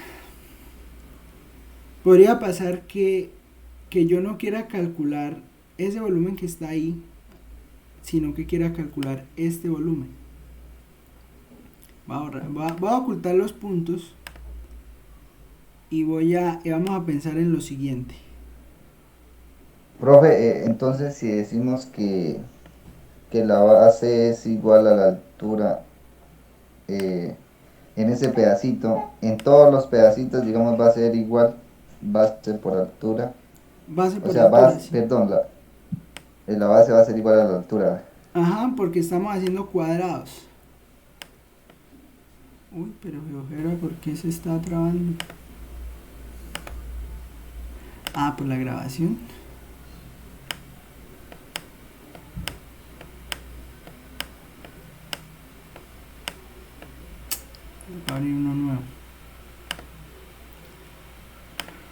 Podría pasar que yo no quiera calcular ese volumen que está ahí, sino que quiera calcular este volumen. Voy a ocultar los puntos y vamos a pensar en lo siguiente. Profe, entonces si decimos que la base es igual a la altura eh, en ese pedacito, en todos los pedacitos, digamos, va a ser igual base por altura. Base O por sea, altura, sí. perdón, la base va a ser igual a la altura. Ajá, porque estamos haciendo cuadrados. Uy, pero ojera, ¿por qué se está trabando? Ah, por la grabación. Voy a abrir uno nuevo.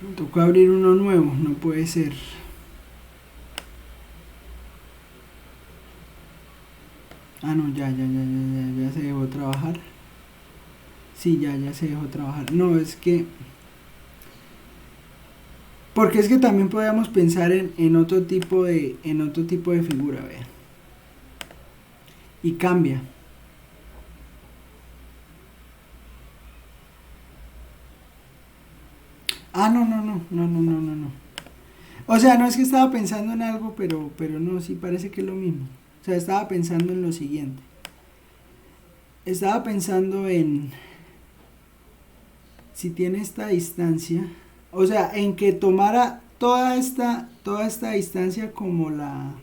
Me tocó abrir uno nuevo, no puede ser. Ah, no, ya se dejó trabajar. Sí, ya se dejó trabajar. No, es que... Porque es que también podríamos pensar en otro tipo de figura, vean. Y cambia. Ah, no. O sea, no es que estaba pensando en algo, pero no, sí parece que es lo mismo. O sea, estaba pensando en lo siguiente. Estaba pensando en si tiene esta distancia, o sea, en que tomara toda esta distancia como la...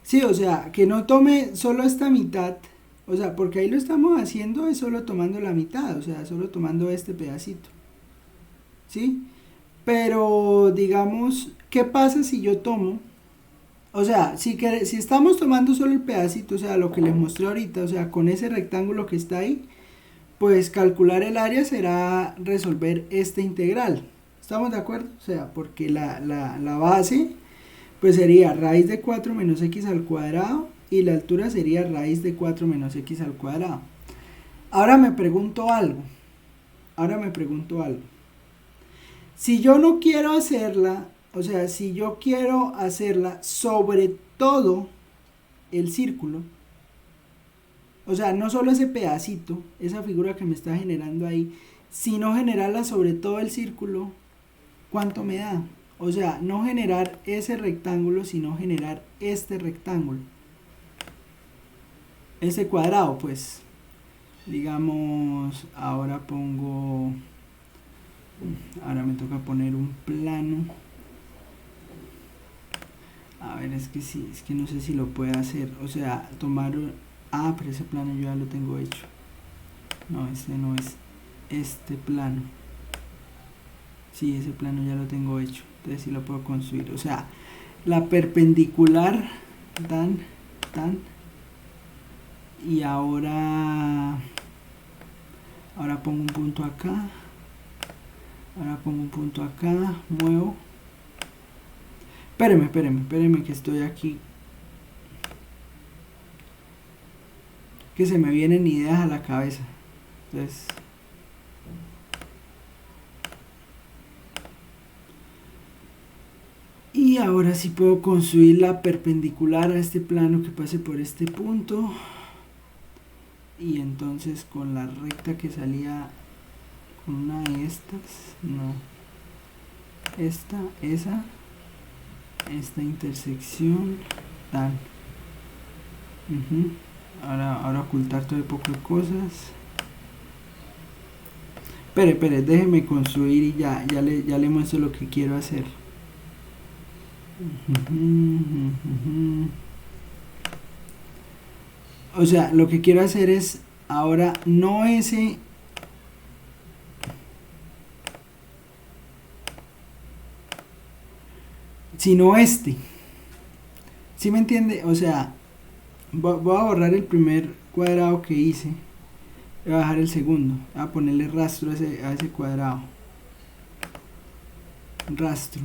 Sí, o sea, que no tome solo esta mitad, o sea, porque ahí lo estamos haciendo es solo tomando la mitad, o sea, solo tomando este pedacito. ¿Sí? Pero digamos, ¿qué pasa si yo tomo? O sea, si estamos tomando solo el pedacito, o sea, lo que les mostré ahorita, o sea, con ese rectángulo que está ahí, pues calcular el área será resolver este integral. ¿Estamos de acuerdo? O sea, porque la base pues sería raíz de 4 menos x al cuadrado y la altura sería raíz de 4 menos x al cuadrado. Ahora me pregunto algo. Si yo no quiero hacerla, o sea, si yo quiero hacerla sobre todo el círculo, o sea, no solo ese pedacito, esa figura que me está generando ahí, sino generarla sobre todo el círculo, ¿cuánto me da? O sea, no generar ese rectángulo, sino generar este rectángulo. este cuadrado, pues, digamos, ahora me toca poner un plano. A ver, es que sí, es que no sé si lo puede hacer, o sea, pero ese plano yo ya lo tengo hecho. No, este no es este plano. Sí, ese plano ya lo tengo hecho, entonces sí lo puedo construir. O sea, la perpendicular, tan, y ahora pongo un punto acá, muevo. Espéreme que estoy aquí, que se me vienen ideas a la cabeza. Entonces, y ahora sí puedo construir la perpendicular a este plano que pase por este punto. Y entonces con la recta que salía con una de estas, no, esta intersección, tal. Ahora ocultar todo el poco de cosas. Espere, déjeme construir y ya le muestro lo que quiero hacer. O sea, lo que quiero hacer es ahora no ese, sino este. ¿Sí me entiende? O sea, voy a borrar el primer cuadrado que hice. Voy a bajar el segundo. Voy a ponerle rastro a ese cuadrado. Rastro.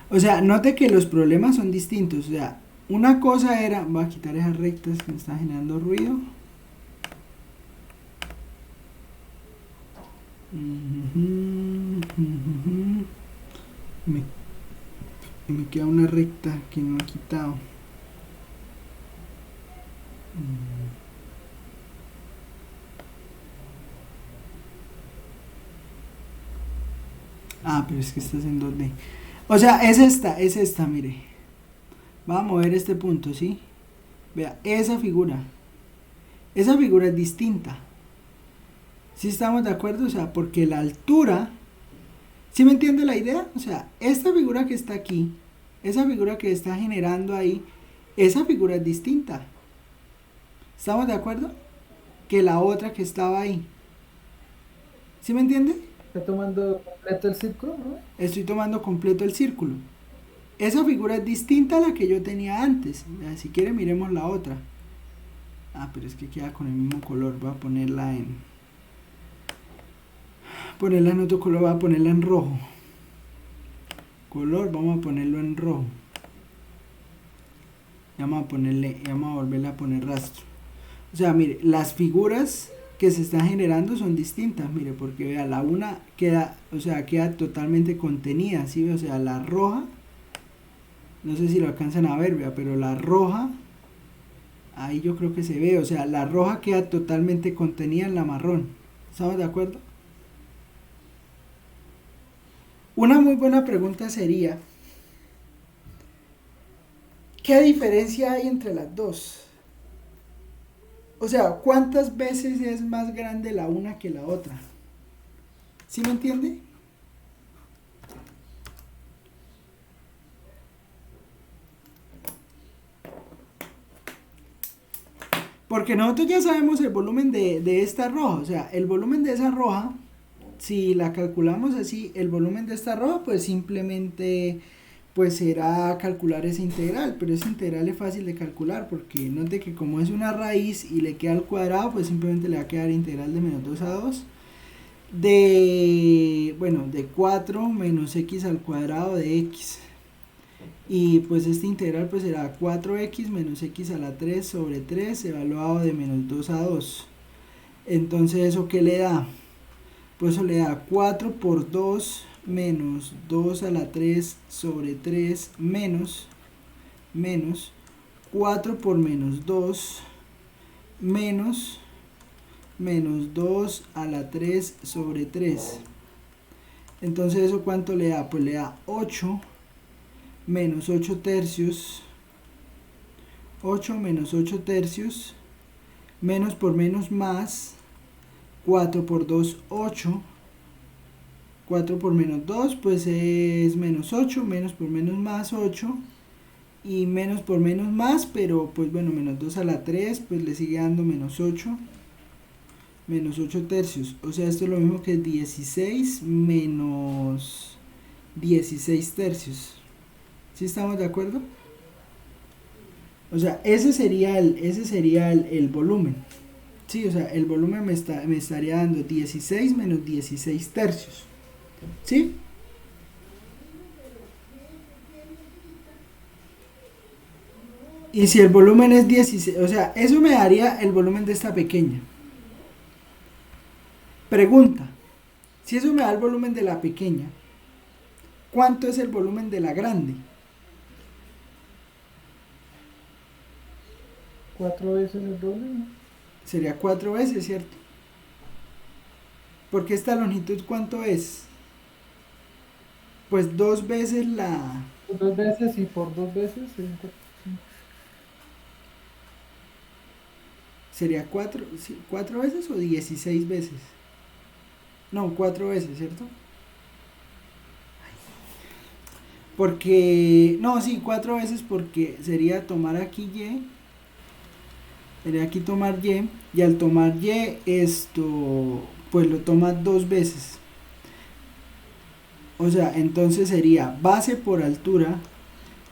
O sea, note que los problemas son distintos. O sea, una cosa era, voy a quitar esas rectas que me están generando ruido. Me queda una recta que no he quitado. Pero es que está en 2D. O sea, es esta, mire. Vamos a mover este punto, ¿sí? Vea, esa figura es distinta. ¿Sí estamos de acuerdo? O sea, porque la altura, ¿sí me entiende la idea? O sea, esta figura que está aquí, esa figura que está generando ahí, esa figura es distinta. ¿Estamos de acuerdo? Que la otra que estaba ahí. ¿Sí me entiende? Está tomando completo el círculo, ¿no? Estoy tomando completo el círculo. Esa figura es distinta a la que yo tenía antes. Si quiere miremos la otra. Pero es que queda con el mismo color. Voy a ponerla en otro color. Voy a ponerla en rojo. Color, vamos a ponerlo en rojo. Y vamos a volverle a poner rastro. O sea, mire, las figuras que se están generando son distintas, mire, porque vea, la una queda totalmente contenida, ¿sí? O sea, la roja, no sé si lo alcanzan a ver, vea, pero la roja, ahí yo creo que se ve, o sea, la roja queda totalmente contenida en la marrón. ¿Estamos de acuerdo? Una muy buena pregunta sería, ¿qué diferencia hay entre las dos? O sea, ¿cuántas veces es más grande la una que la otra? ¿Sí me entiende? Porque nosotros ya sabemos el volumen de esta roja. O sea, el volumen de esa roja, si la calculamos así, el volumen de esta roja, pues simplemente pues será calcular esa integral, pero esa integral es fácil de calcular porque note que como es una raíz y le queda al cuadrado, pues simplemente le va a quedar integral de menos 2 a 2 de 4 menos x al cuadrado de x, y pues esta integral pues será 4x menos x a la 3 sobre 3 evaluado de menos 2 a 2. Entonces, ¿eso qué le da? Pues eso le da 4 por 2 menos 2 a la 3 sobre 3 menos 4 por menos 2 menos 2 a la 3 sobre 3. Entonces, ¿eso cuánto le da? Pues le da 8 menos 8 tercios 8 menos 8 tercios, menos por menos más, 4 por 2, 8, 4 por menos 2, pues es menos 8, menos por menos más 8, y menos por menos más, pero pues bueno, menos 2 a la 3, pues le sigue dando menos 8 tercios, o sea, esto es lo mismo que 16 menos 16 tercios. ¿Sí estamos de acuerdo? O sea, ese sería el volumen. Sí, o sea, el volumen me estaría dando 16 menos 16 tercios. ¿Sí? Y si el volumen es 16, o sea, eso me daría el volumen de esta pequeña. Pregunta, si eso me da el volumen de la pequeña, ¿cuánto es el volumen de la grande? 4 veces el doble, ¿no? Sería 4 veces, ¿cierto? Porque esta longitud, ¿cuánto es? Pues 2 veces la... Por 2 veces y por 2 veces serían 4. ¿Sería 4, sí, 4 veces o 16 veces? No, 4 veces, ¿cierto? Porque... No, sí, 4 veces porque sería tomar aquí Y. Sería aquí tomar Y. Y al tomar Y, esto... Pues lo toma 2 veces. O sea, entonces sería base por altura.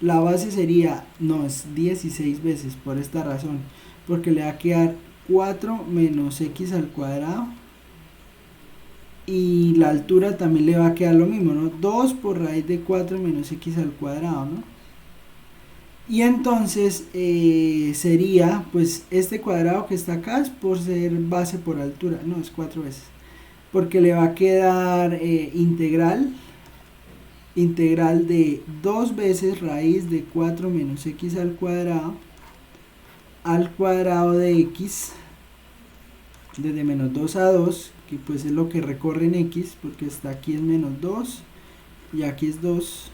La base sería... No, es 16 veces por esta razón. Porque le va a quedar 4 menos x al cuadrado. Y la altura también le va a quedar lo mismo, ¿no? 2 por raíz de 4 menos x al cuadrado, ¿no? Y entonces sería, pues, este cuadrado que está acá es por ser base por altura. No, es 4 veces. Porque le va a quedar integral de 2 veces raíz de 4 menos x al cuadrado de x, desde menos 2 a 2, que pues es lo que recorre en x, porque está aquí es menos 2 y aquí es 2,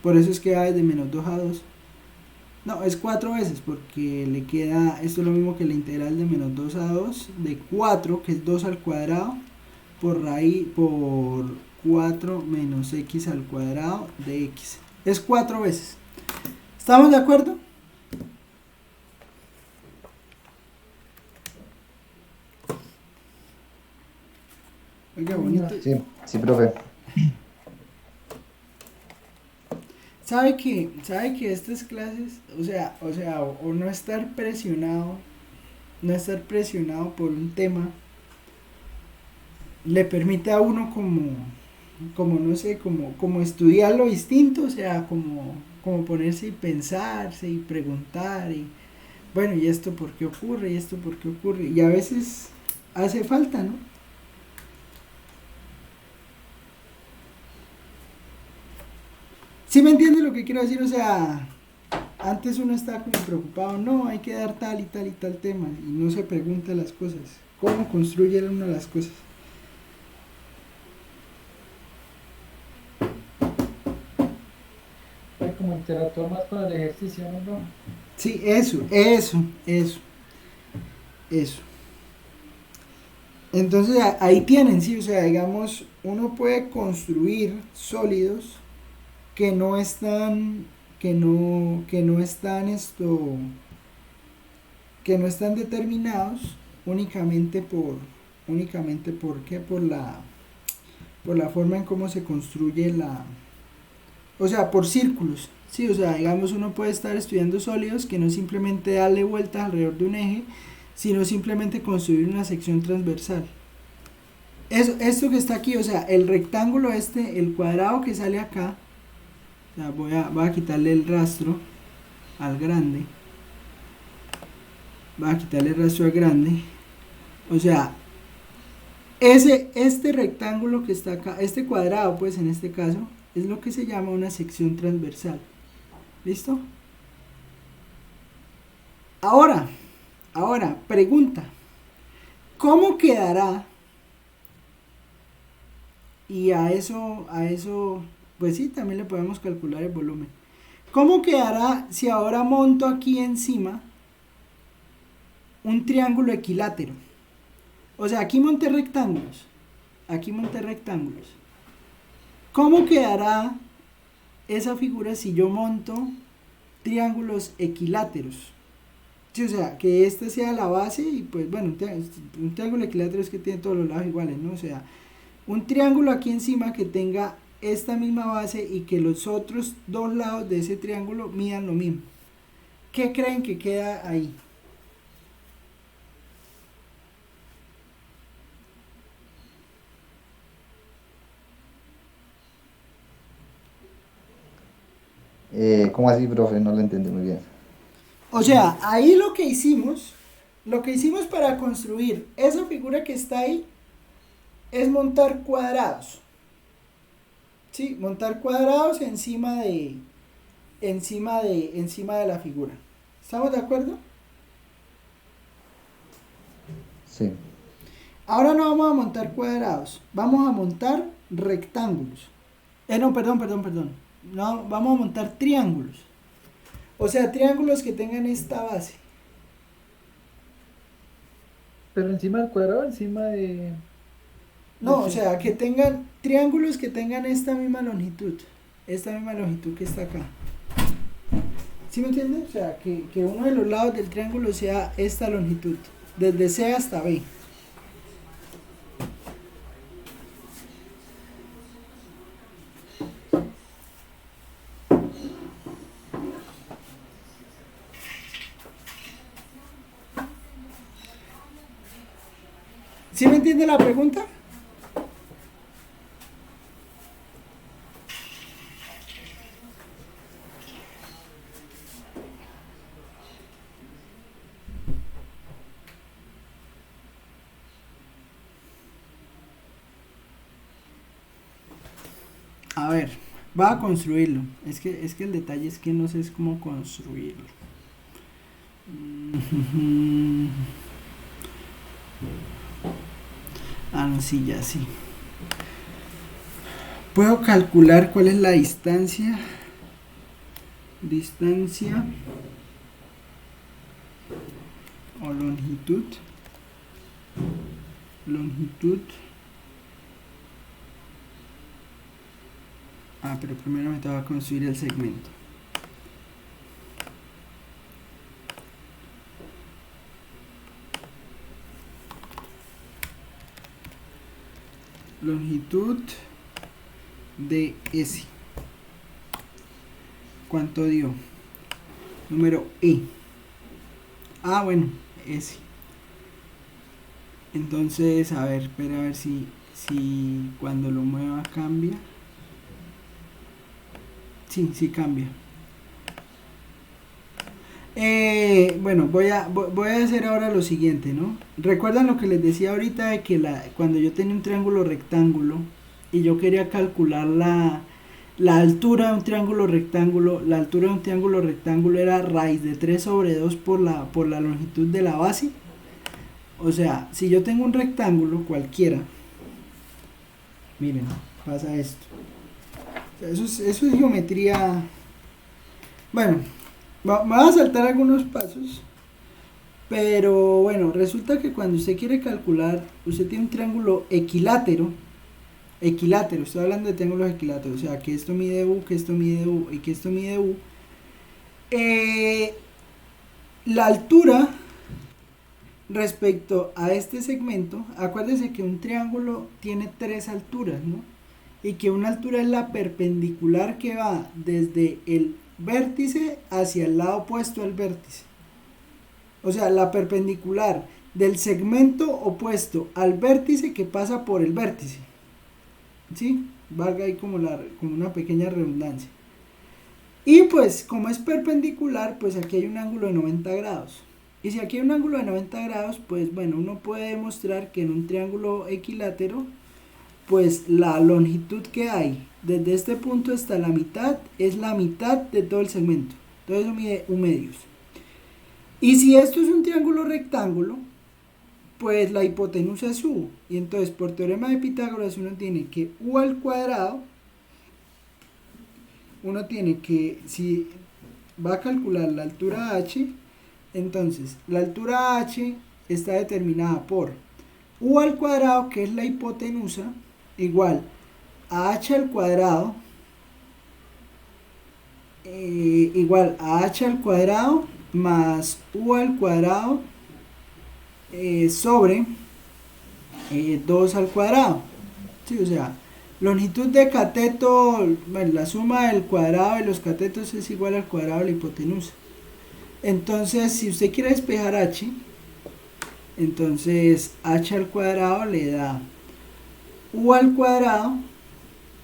por eso es que va desde menos 2 a 2. No, es 4 veces, porque le queda, esto es lo mismo que la integral de menos 2 a 2, de 4, que es 2 al cuadrado, por 4 menos x al cuadrado de x. Es 4 veces. ¿Estamos de acuerdo? Oiga, bonito. Sí, sí, profe. ¿Sabe que estas clases, o no estar presionado, por un tema, le permite a uno como no sé, como estudiarlo distinto, o sea, como ponerse y pensarse y preguntar y, bueno, ¿y esto por qué ocurre? ¿Y esto por qué ocurre? Y a veces hace falta, ¿no? ¿Sí me entiende lo que quiero decir? O sea, antes uno está como preocupado, no, hay que dar tal y tal y tal tema, y no se pregunta las cosas. ¿Cómo construye uno las cosas? Hay como interactuar más con el ejercicio, ¿no? Sí, eso. Entonces ahí tienen, sí, o sea, digamos, uno puede construir sólidos que no están, que no están determinados únicamente porque por la forma en cómo se construye o sea, por círculos, sí, o sea, digamos, uno puede estar estudiando sólidos que no simplemente darle vueltas alrededor de un eje, sino simplemente construir una sección transversal. Esto que está aquí, o sea, el rectángulo el cuadrado que sale acá, o sea, voy a quitarle el rastro al grande, o sea, este rectángulo que está acá, este cuadrado, pues en este caso, es lo que se llama una sección transversal. ¿Listo? Ahora, pregunta. ¿Cómo quedará? Y a eso, pues sí, también le podemos calcular el volumen. ¿Cómo quedará si ahora monto aquí encima un triángulo equilátero. O sea, aquí monté rectángulos. Aquí monté rectángulos. ¿Cómo quedará esa figura si yo monto triángulos equiláteros? Sí, o sea, que esta sea la base y pues bueno, un triángulo equilátero es que tiene todos los lados iguales, ¿no? O sea, un triángulo aquí encima que tenga esta misma base y que los otros dos lados de ese triángulo midan lo mismo. ¿Qué creen que queda ahí? ¿Cómo así, profe? No lo entendí muy bien. O sea, ahí lo que hicimos para construir esa figura que está ahí es montar cuadrados. ¿Sí? Montar cuadrados encima de la figura. ¿Estamos de acuerdo? Sí. Ahora no vamos a montar cuadrados, vamos a montar rectángulos. No, perdón. No, vamos a montar triángulos. O sea, triángulos que tengan esta base. Pero encima del cuadrado, encima de... No, o sí. sea, que tengan triángulos que tengan esta misma longitud. Esta misma longitud que está acá. ¿Sí me entiendes? O sea, que uno de los lados del triángulo sea esta longitud. Desde C hasta B. ¿Sí me entiende la pregunta? A ver, va a construirlo. Es que el detalle es que no sé cómo construirlo. Ah, no, sí, ya sí. Puedo calcular cuál es la distancia. Distancia o longitud. Longitud. Ah, pero primero me tengo que construir el segmento. Longitud de S. ¿Cuánto dio? Número E. Ah, bueno, S. Entonces, a ver, espera a ver si cuando lo mueva cambia. Sí cambia. Bueno, voy a hacer ahora lo siguiente, ¿no? ¿Recuerdan lo que les decía ahorita de que cuando yo tenía un triángulo rectángulo y yo quería calcular la altura de un triángulo rectángulo? La altura de un triángulo rectángulo era raíz de 3 sobre 2 por la longitud de la base. O sea, si yo tengo un rectángulo cualquiera, miren, pasa esto. O sea, eso es geometría. Bueno, me voy a saltar algunos pasos, pero bueno, resulta que cuando usted quiere calcular, usted tiene un triángulo equilátero, estoy hablando de triángulos equiláteros, o sea, que esto mide U, que esto mide U y que esto mide U. La altura respecto a este segmento, acuérdense que un triángulo tiene tres alturas, ¿no? Y que una altura es la perpendicular que va desde el vértice hacia el lado opuesto al vértice. O sea, la perpendicular del segmento opuesto al vértice que pasa por el vértice. ¿Sí? Valga ahí como una pequeña redundancia. Y pues, como es perpendicular, pues aquí hay un ángulo de 90 grados. Y si aquí hay un ángulo de 90 grados, pues bueno, uno puede demostrar que en un triángulo equilátero, pues la longitud que hay desde este punto hasta la mitad es la mitad de todo el segmento. Entonces eso mide U medios. Y si esto es un triángulo rectángulo, pues la hipotenusa es U. Y entonces por teorema de Pitágoras uno tiene que U al cuadrado, uno tiene que, si va a calcular la altura H, Entonces, la altura h está determinada por u al cuadrado, que es la hipotenusa, igual a h al cuadrado, más u al cuadrado sobre 2 al cuadrado. ¿Sí? O sea, longitud de cateto, bueno, la suma del cuadrado de los catetos es igual al cuadrado de la hipotenusa. Entonces, si usted quiere despejar h, entonces h al cuadrado le da u al cuadrado,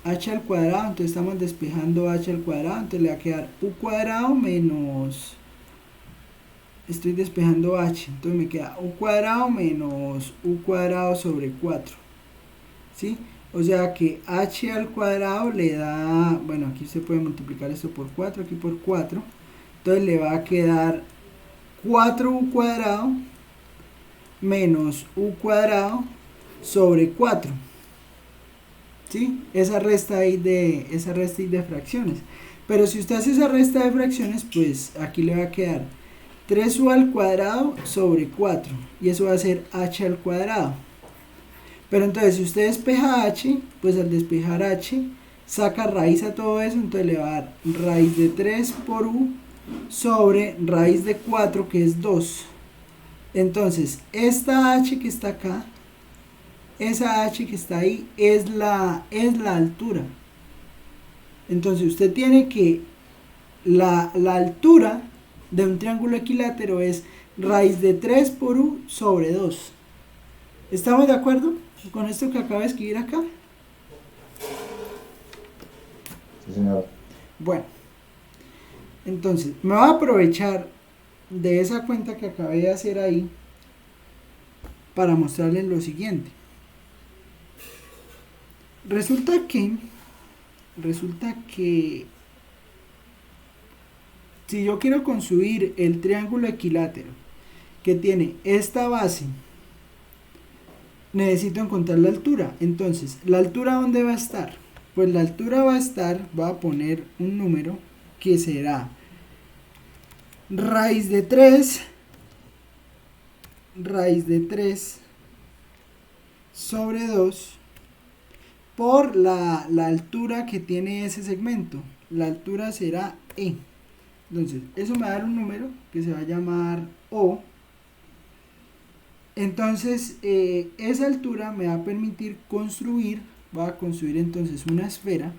h al cuadrado, entonces estamos despejando h al cuadrado, entonces le va a quedar u cuadrado menos, estoy despejando h, entonces me queda u cuadrado menos u cuadrado sobre 4, ¿sí? O sea que h al cuadrado le da, bueno, aquí se puede multiplicar esto por 4, aquí por 4, entonces le va a quedar 4u cuadrado menos u cuadrado sobre 4, ¿sí? Esa resta ahí de fracciones. Pero si usted hace esa resta de fracciones, pues aquí le va a quedar 3u al cuadrado sobre 4, y eso va a ser h al cuadrado. Pero entonces, si usted despeja h, pues al despejar h, saca raíz a todo eso, entonces le va a dar raíz de 3 por u sobre raíz de 4, que es 2. Entonces, esta h que está acá, esa h que está ahí, es la altura. Entonces, usted tiene que, la altura de un triángulo equilátero es raíz de 3 por u sobre 2. ¿Estamos de acuerdo con esto que acabo de escribir acá? Sí, señor. Bueno, entonces me voy a aprovechar de esa cuenta que acabé de hacer ahí para mostrarles lo siguiente. Resulta que si yo quiero construir el triángulo equilátero que tiene esta base, necesito encontrar la altura. Entonces, ¿la altura dónde va a estar? Pues la altura va a estar, voy a poner un número que será raíz de 3 sobre 2 por la altura que tiene ese segmento. La altura será E. Entonces, eso me va a dar un número que se va a llamar O. Entonces, esa altura me va a permitir construir, voy a construir entonces una esfera.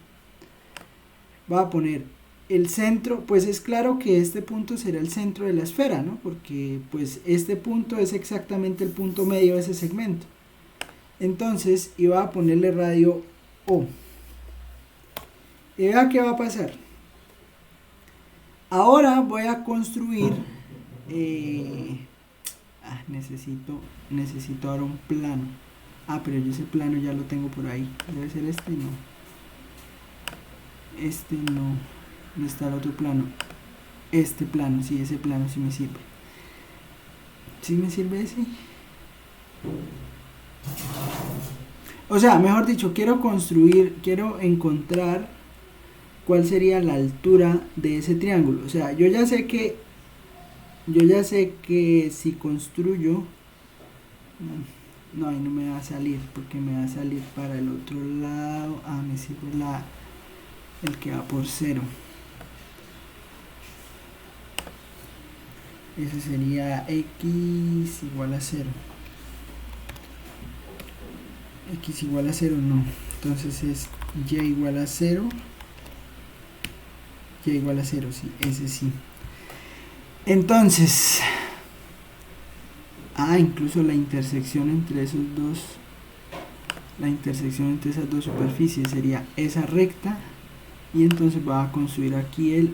Voy a poner el centro, pues es claro que este punto será el centro de la esfera, ¿no? Porque pues este punto es exactamente el punto medio de ese segmento. Entonces, iba a ponerle radio O. Y vea qué va a pasar. Ahora voy a construir, necesito ahora un plano. Pero yo ese plano ya lo tengo por ahí. Debe ser este, no. Este no. ¿Dónde está el otro plano? Este plano, sí, ese plano sí me sirve. ¿Sí me sirve ese? O sea, mejor dicho, quiero encontrar cuál sería la altura de ese triángulo. O sea, yo ya sé que si construyo, no, ahí no me va a salir, porque me va a salir para el otro lado. Me sirve el que va por 0. Ese sería x igual a 0. X igual a 0 no. Entonces es y igual a 0. Y igual a 0, sí, ese sí. Entonces, incluso la intersección entre esos dos, la intersección entre esas dos superficies sería esa recta, y entonces va a construir aquí el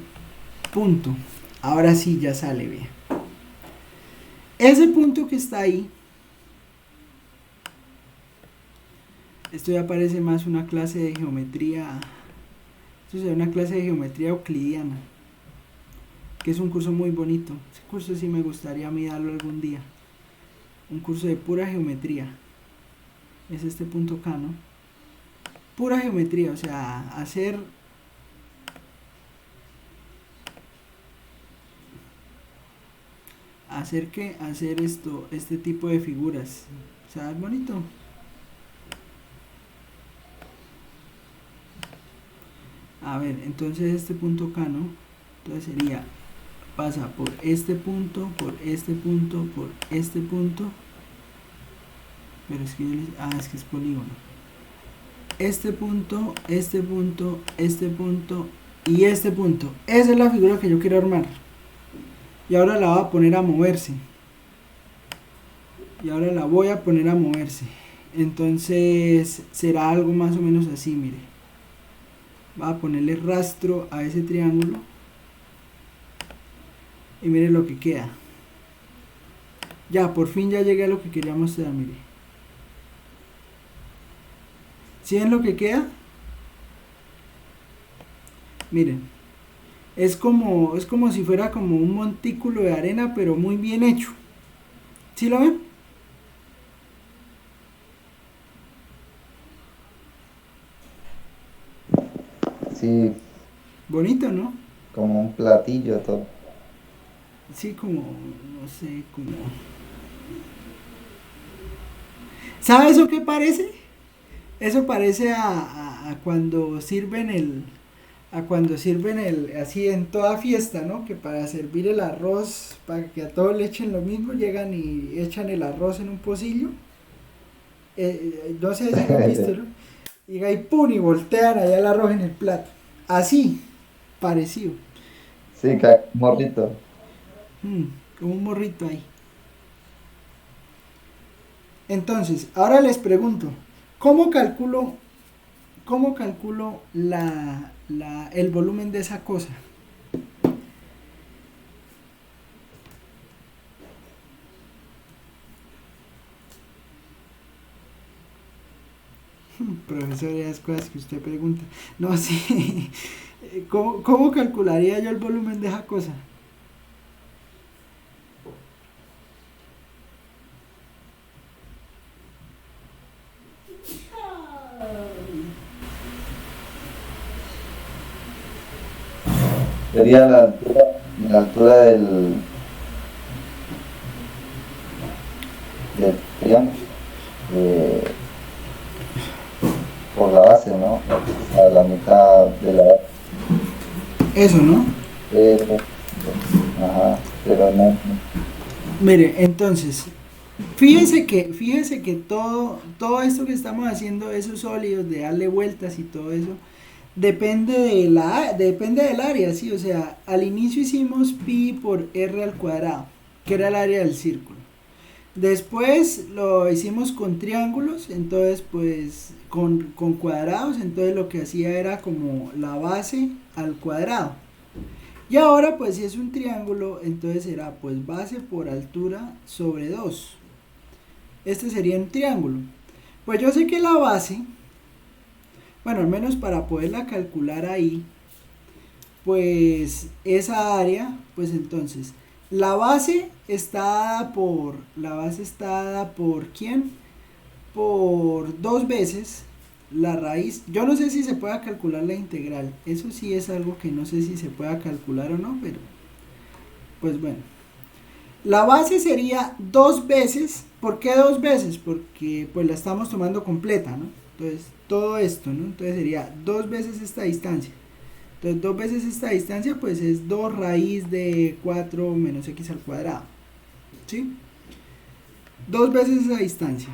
punto. Ahora sí ya sale bien. Ese punto que está ahí, esto ya parece más una clase de geometría, esto es una clase de geometría euclidiana, que es un curso muy bonito. Ese curso sí me gustaría a mí darlo algún día, un curso de pura geometría. Es este punto K, ¿no? Pura geometría, o sea, hacer hacer que hacer esto, este tipo de figuras. O sea, es bonito. A ver, entonces este punto K, ¿no? Entonces sería, pasa por este punto, por este punto, por este punto. Pero es que es que es polígono. Este punto, este punto, este punto y este punto. Esa es la figura que yo quiero armar. Y ahora la voy a poner a moverse. Y ahora la voy a poner a moverse. Entonces será algo más o menos así, mire. Voy a ponerle rastro a ese triángulo. Y mire lo que queda. Ya, por fin ya llegué a lo que quería mostrar, mire. ¿Sí ven lo que queda? Miren. Es como si fuera como un montículo de arena, pero muy bien hecho. ¿Sí lo ven? Sí, Bonito, ¿no? como un platillo todo. Sí, como, no sé, como... ¿Sabe eso qué parece? Eso parece a cuando sirven así en toda fiesta, ¿no? Que para servir el arroz, para que a todos le echen lo mismo, llegan y echan el arroz en un pocillo. No sé si lo han visto, ¿no? Y ahí pum y voltean allá el arroz en el plato. Así, parecido. Sí, morrito. Mm, como un morrito ahí. Entonces, ahora les pregunto, ¿cómo calculo, cómo calculo el volumen de esa cosa? Profesor, esas cosas que usted pregunta. No, sí. ¿Cómo calcularía yo el volumen de esa cosa? Sería la altura del triángulo. eh, por la base, ¿no? A la mitad de la base. Eso, ¿no? Eh, ajá, pero no. Mire, entonces, fíjese que todo esto que estamos haciendo, esos sólidos, de darle vueltas y todo eso, depende del área, ¿sí? O sea, al inicio hicimos pi por r al cuadrado, que era el área del círculo. Después lo hicimos con triángulos, entonces pues con cuadrados, entonces lo que hacía era como la base al cuadrado. Y ahora pues si es un triángulo, entonces será pues base por altura sobre 2. Este sería un triángulo. Pues yo sé que la base, bueno, al menos para poderla calcular ahí, pues esa área, pues entonces la base está dada por ¿quién? Por 2 veces la raíz. Yo no sé si se pueda calcular la integral, eso sí es algo que no sé si se pueda calcular o no, pero pues bueno. La base sería 2 veces. ¿Por qué 2 veces? Porque pues la estamos tomando completa, ¿no? Entonces todo esto, ¿no? Entonces sería 2 veces esta distancia. Entonces 2 veces esta distancia pues es 2 raíz de 4 menos x al cuadrado. ¿Sí? 2 veces esa distancia.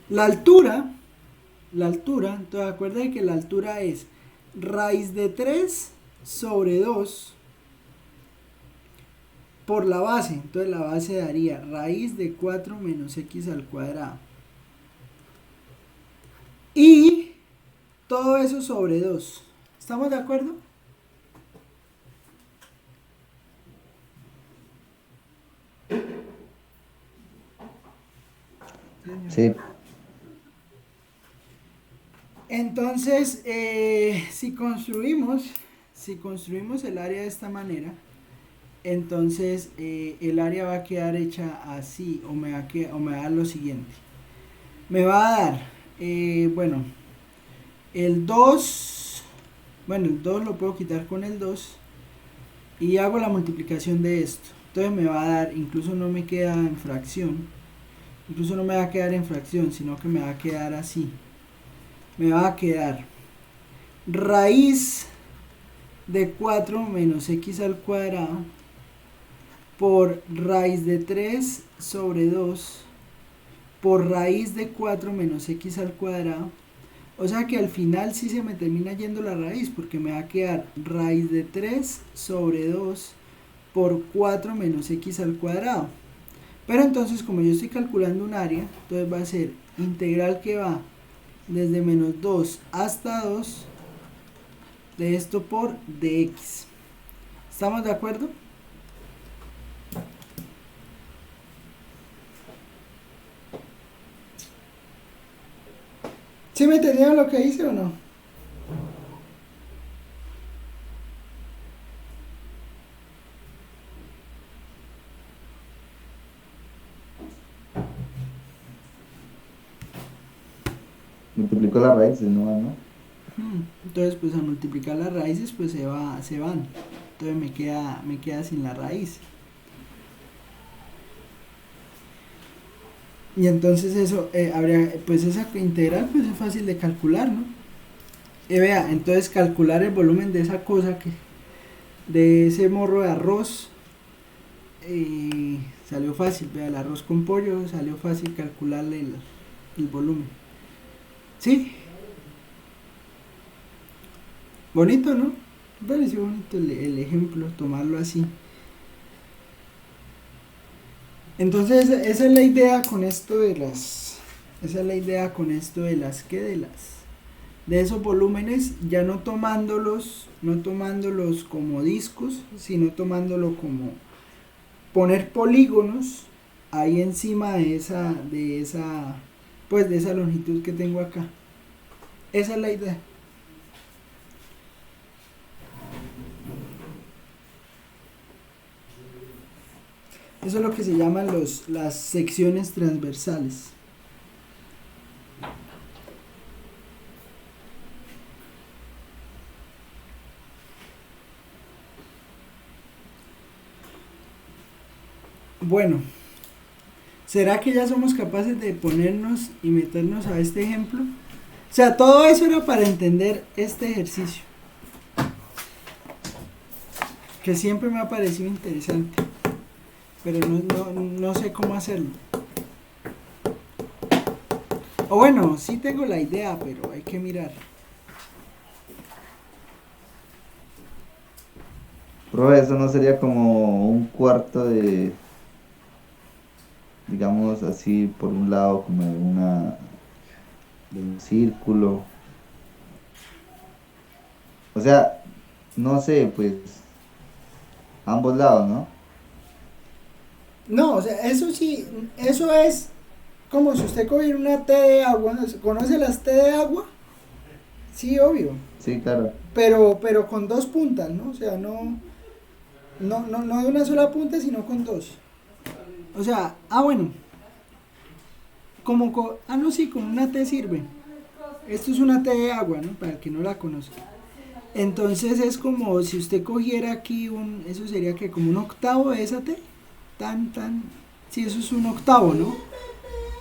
La altura, entonces acuérdense que la altura es raíz de 3 sobre 2 por la base. Entonces la base daría raíz de 4 menos x al cuadrado. Y todo eso sobre 2. ¿Estamos de acuerdo? Sí, Entonces, si construimos el área de esta manera, entonces el área va a quedar hecha así, o me va a dar lo siguiente. Me va a dar, bueno, el 2 lo puedo quitar con el 2. y hago la multiplicación de esto. Entonces me va a dar, incluso no me queda en fracción, incluso no me va a quedar en fracción, sino que me va a quedar así. Me va a quedar raíz de 4 menos x al cuadrado por raíz de 3 sobre 2 por raíz de 4 menos x al cuadrado. O sea que al final sí se me termina yendo la raíz, porque me va a quedar raíz de 3 sobre 2 por 4 menos x al cuadrado. Pero entonces, como yo estoy calculando un área, entonces va a ser integral que va desde menos 2 hasta 2 de esto por dx. ¿Estamos de acuerdo? ¿Sí me entendieron lo que hice o no? Multiplicó las raíces, ¿no? Entonces, pues al multiplicar las raíces, pues se van. Entonces me queda sin la raíz. Y entonces eso, pues esa integral pues es fácil de calcular, ¿no? Y vea, entonces calcular el volumen de esa cosa, de ese morro de arroz, salió fácil. Vea, el arroz con pollo, salió fácil calcularle el volumen. ¿Sí? Bonito, ¿no? Me pareció bonito el ejemplo, tomarlo así. Entonces, esa es la idea con esto de de esos volúmenes, ya no tomándolos como discos, sino tomándolo como poner polígonos ahí encima de esa longitud que tengo acá. Esa es la idea. Eso es lo que se llaman las secciones transversales. Bueno, ¿será que ya somos capaces de ponernos y meternos a este ejemplo? O sea, todo eso era para entender este ejercicio, que siempre me ha parecido interesante, pero no sé cómo hacerlo. O bueno, sí tengo la idea, pero hay que mirar. Profe, eso no sería como un cuarto de, digamos así, por un lado como de un círculo. O sea, no sé, pues ambos lados, ¿no? No, o sea, eso sí, eso es como si usted cogiera una T de agua. ¿Conoce las T de agua? Sí, obvio. Sí, claro. Pero con dos puntas, ¿no? O sea, no de una sola punta, sino con dos. O sea, bueno. No, sí, con una T sirve. Esto es una T de agua, ¿no? Para el que no la conozca. Entonces es como si usted cogiera aquí eso sería que como un octavo de esa T. Sí, eso es un octavo, ¿no?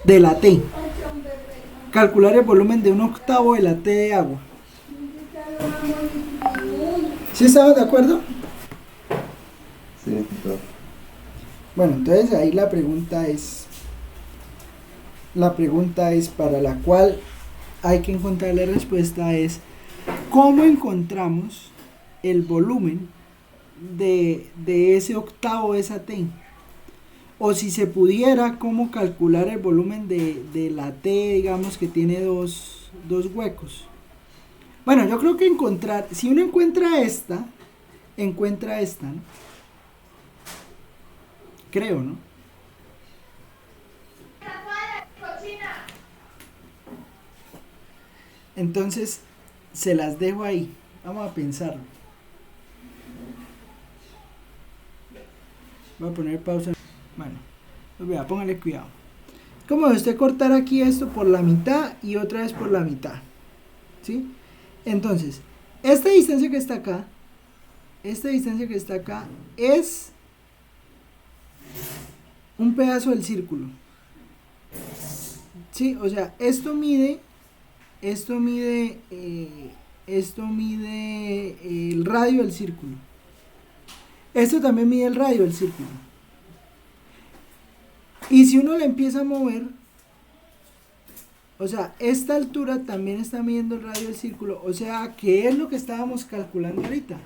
De la T. Calcular el volumen de un octavo de la T de agua. ¿Sí estamos de acuerdo? Sí, claro. Bueno, entonces ahí la pregunta es para la cual hay que encontrar la respuesta es ¿cómo encontramos el volumen de ese octavo de esa T? O si se pudiera, ¿cómo calcular el volumen de la T, digamos, que tiene dos huecos? Bueno, yo creo que si uno encuentra esta, ¿no? Creo, ¿no? Entonces, se las dejo ahí. Vamos a pensarlo. Voy a poner pausa. Bueno, pues vea, póngale cuidado. Como de usted cortar aquí esto por la mitad y otra vez por la mitad. ¿Sí? Entonces, esta distancia que está acá esta distancia que está acá es un pedazo del círculo. Sí, o sea, esto mide el radio del círculo. Esto también mide el radio del círculo. Y si uno le empieza a mover, o sea, esta altura también está midiendo el radio del círculo, o sea, que es lo que estábamos calculando ahorita.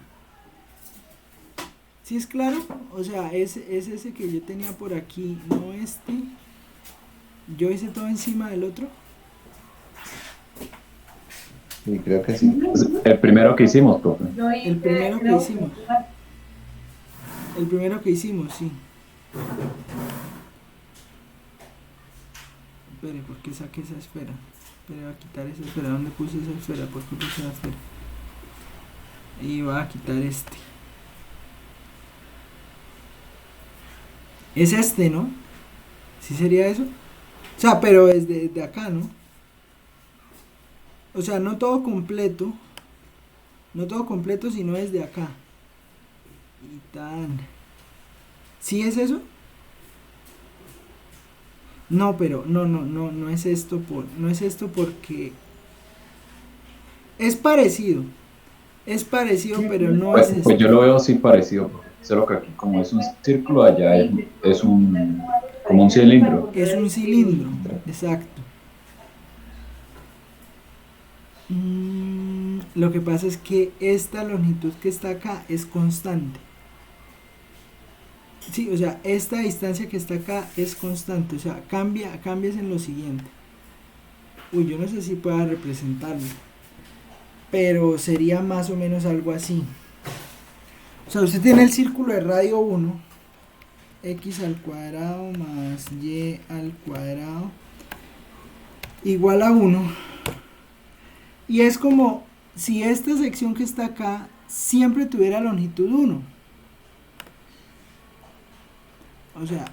¿Sí es claro? O sea, es ese que yo tenía por aquí, no este. Yo hice todo encima del otro. Sí, creo que sí. El primero que hicimos, profe. El primero que hicimos. El primero que hicimos, sí. Espere, ¿por qué saqué esa esfera? Espere, voy a quitar esa esfera. ¿Dónde puse esa esfera? ¿Por qué puse esa esfera? Y voy a quitar este. Es este, ¿no? ¿Sí sería eso? O sea, pero es de acá, ¿no? O sea, no todo completo. No todo completo, sino desde acá. Y tan. ¿Sí es eso? No, pero no es esto no es esto porque es parecido. Es parecido, pero no es Pues yo esto. lo veo así parecido, profe. Solo que aquí como es un círculo, allá es un como un cilindro. Es un cilindro, exacto. Lo que pasa es que esta longitud que está acá es constante. Sí, o sea, esta distancia que está acá es constante. O sea, cambias en lo siguiente. Uy, yo no sé si pueda representarlo. Pero sería más o menos algo así. O sea, usted tiene el círculo de radio 1. X al cuadrado más Y al cuadrado igual a 1. Y es como si esta sección que está acá siempre tuviera longitud 1. O sea,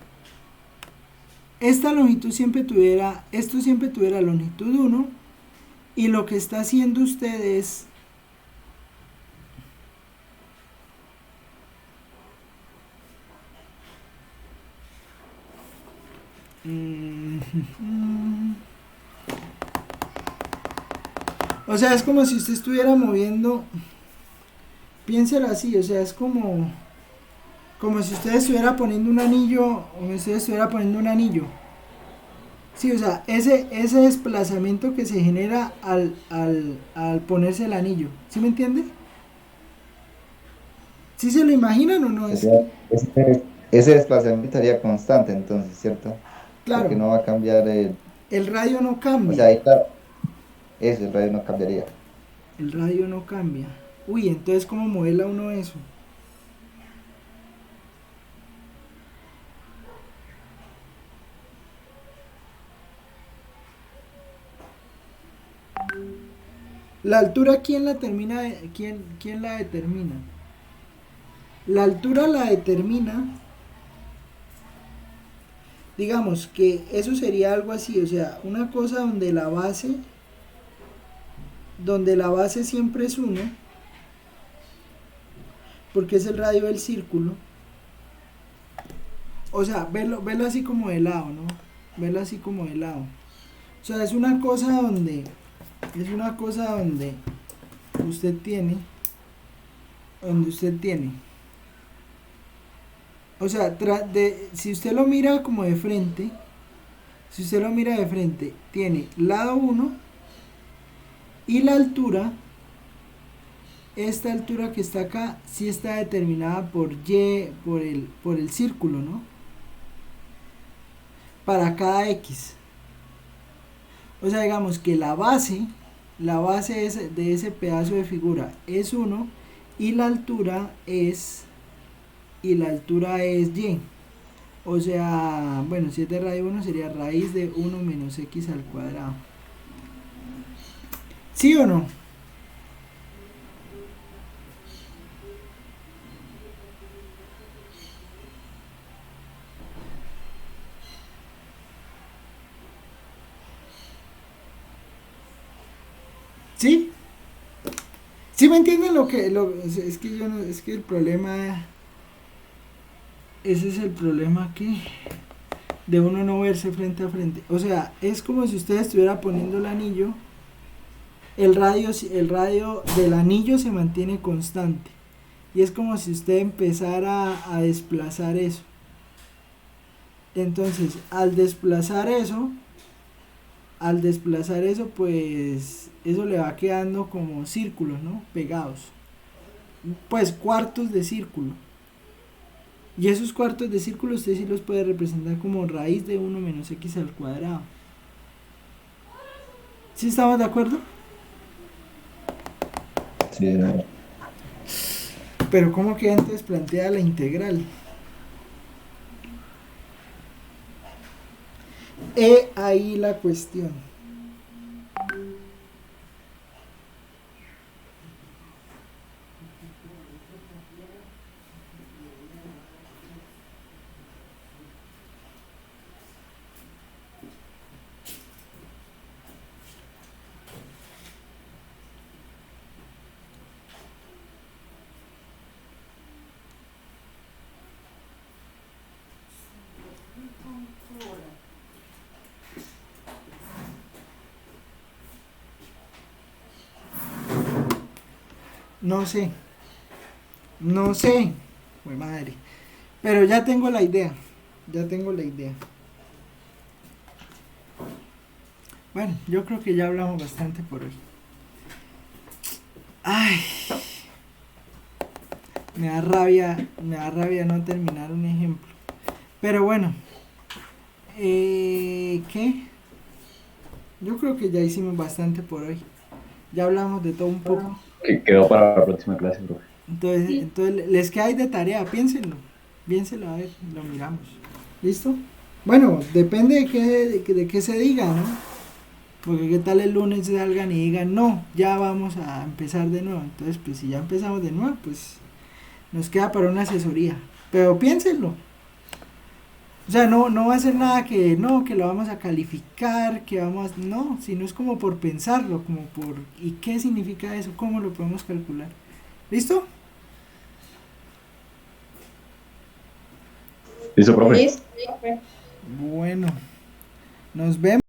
esta longitud siempre tuviera, esto siempre tuviera longitud 1. Y lo que está haciendo usted es o sea, es como si usted estuviera moviendo, piénselo así, o sea, es como si usted estuviera poniendo un anillo, o usted estuviera poniendo un anillo. Sí, o sea, ese desplazamiento que se genera al ponerse el anillo. ¿Sí me entiende? ¿Sí se lo imaginan o no? Es Ese desplazamiento sería constante entonces, ¿cierto? Porque claro, no va a cambiar el radio no o sea, cambia. ahí está, eso, el radio no cambiaría. El radio no cambia. Uy, entonces ¿cómo modela uno eso? La altura, ¿quién la termina? ¿Quién la determina? La altura la determina, digamos que eso sería algo así, o sea, una cosa donde la base siempre es 1, porque es el radio del círculo. O sea, verlo así como de lado, ¿no? Verlo así como de lado. O sea, es una cosa donde usted tiene, o sea, si usted lo mira como de frente, tiene lado 1 y la altura, esta altura que está acá, sí está determinada por Y, por el círculo, ¿no? Para cada X. O sea, digamos que la base de ese pedazo de figura es 1 y la altura es Y. O sea, bueno, si es de raíz 1 sería raíz de 1 menos X al cuadrado. ¿Sí o no? ¿Sí? ¿Sí me entienden es que yo no, es que el problema, ese es el problema aquí, de uno no verse frente a frente. O sea, es como si usted estuviera poniendo el anillo, el radio del anillo se mantiene constante. Y es como si usted empezara a desplazar eso. Entonces, al desplazar eso, pues eso le va quedando como círculos, ¿no? Pegados. Pues cuartos de círculo. Y esos cuartos de círculo usted sí los puede representar como raíz de 1 - x al cuadrado. ¿Sí estamos de acuerdo? Sí, Pero ¿cómo queda entonces planteada la integral? He ahí la cuestión. No sé, no sé, pues madre. Pero ya tengo la idea, ya tengo la idea. Bueno, yo creo que ya hablamos bastante por hoy. Ay, me da rabia no terminar un ejemplo. Pero bueno, ¿qué? Yo creo que ya hicimos bastante por hoy. Ya hablamos de todo un poco. Que quedó para la próxima clase, profe. Entonces les queda ahí de tarea, piénsenlo. Piénsenlo, a ver, lo miramos. ¿Listo? Bueno, depende de qué se diga, ¿no? Porque qué tal el lunes salgan y digan, no, ya vamos a empezar de nuevo. Entonces, pues si ya empezamos de nuevo, pues nos queda para una asesoría. Pero piénsenlo. O sea, no va a ser nada que no, que lo vamos a calificar, que vamos, no, sino es como por pensarlo, como por, ¿y qué significa eso? ¿Cómo lo podemos calcular? ¿Listo? ¿Listo, profe? Listo, profe. Bueno, nos vemos.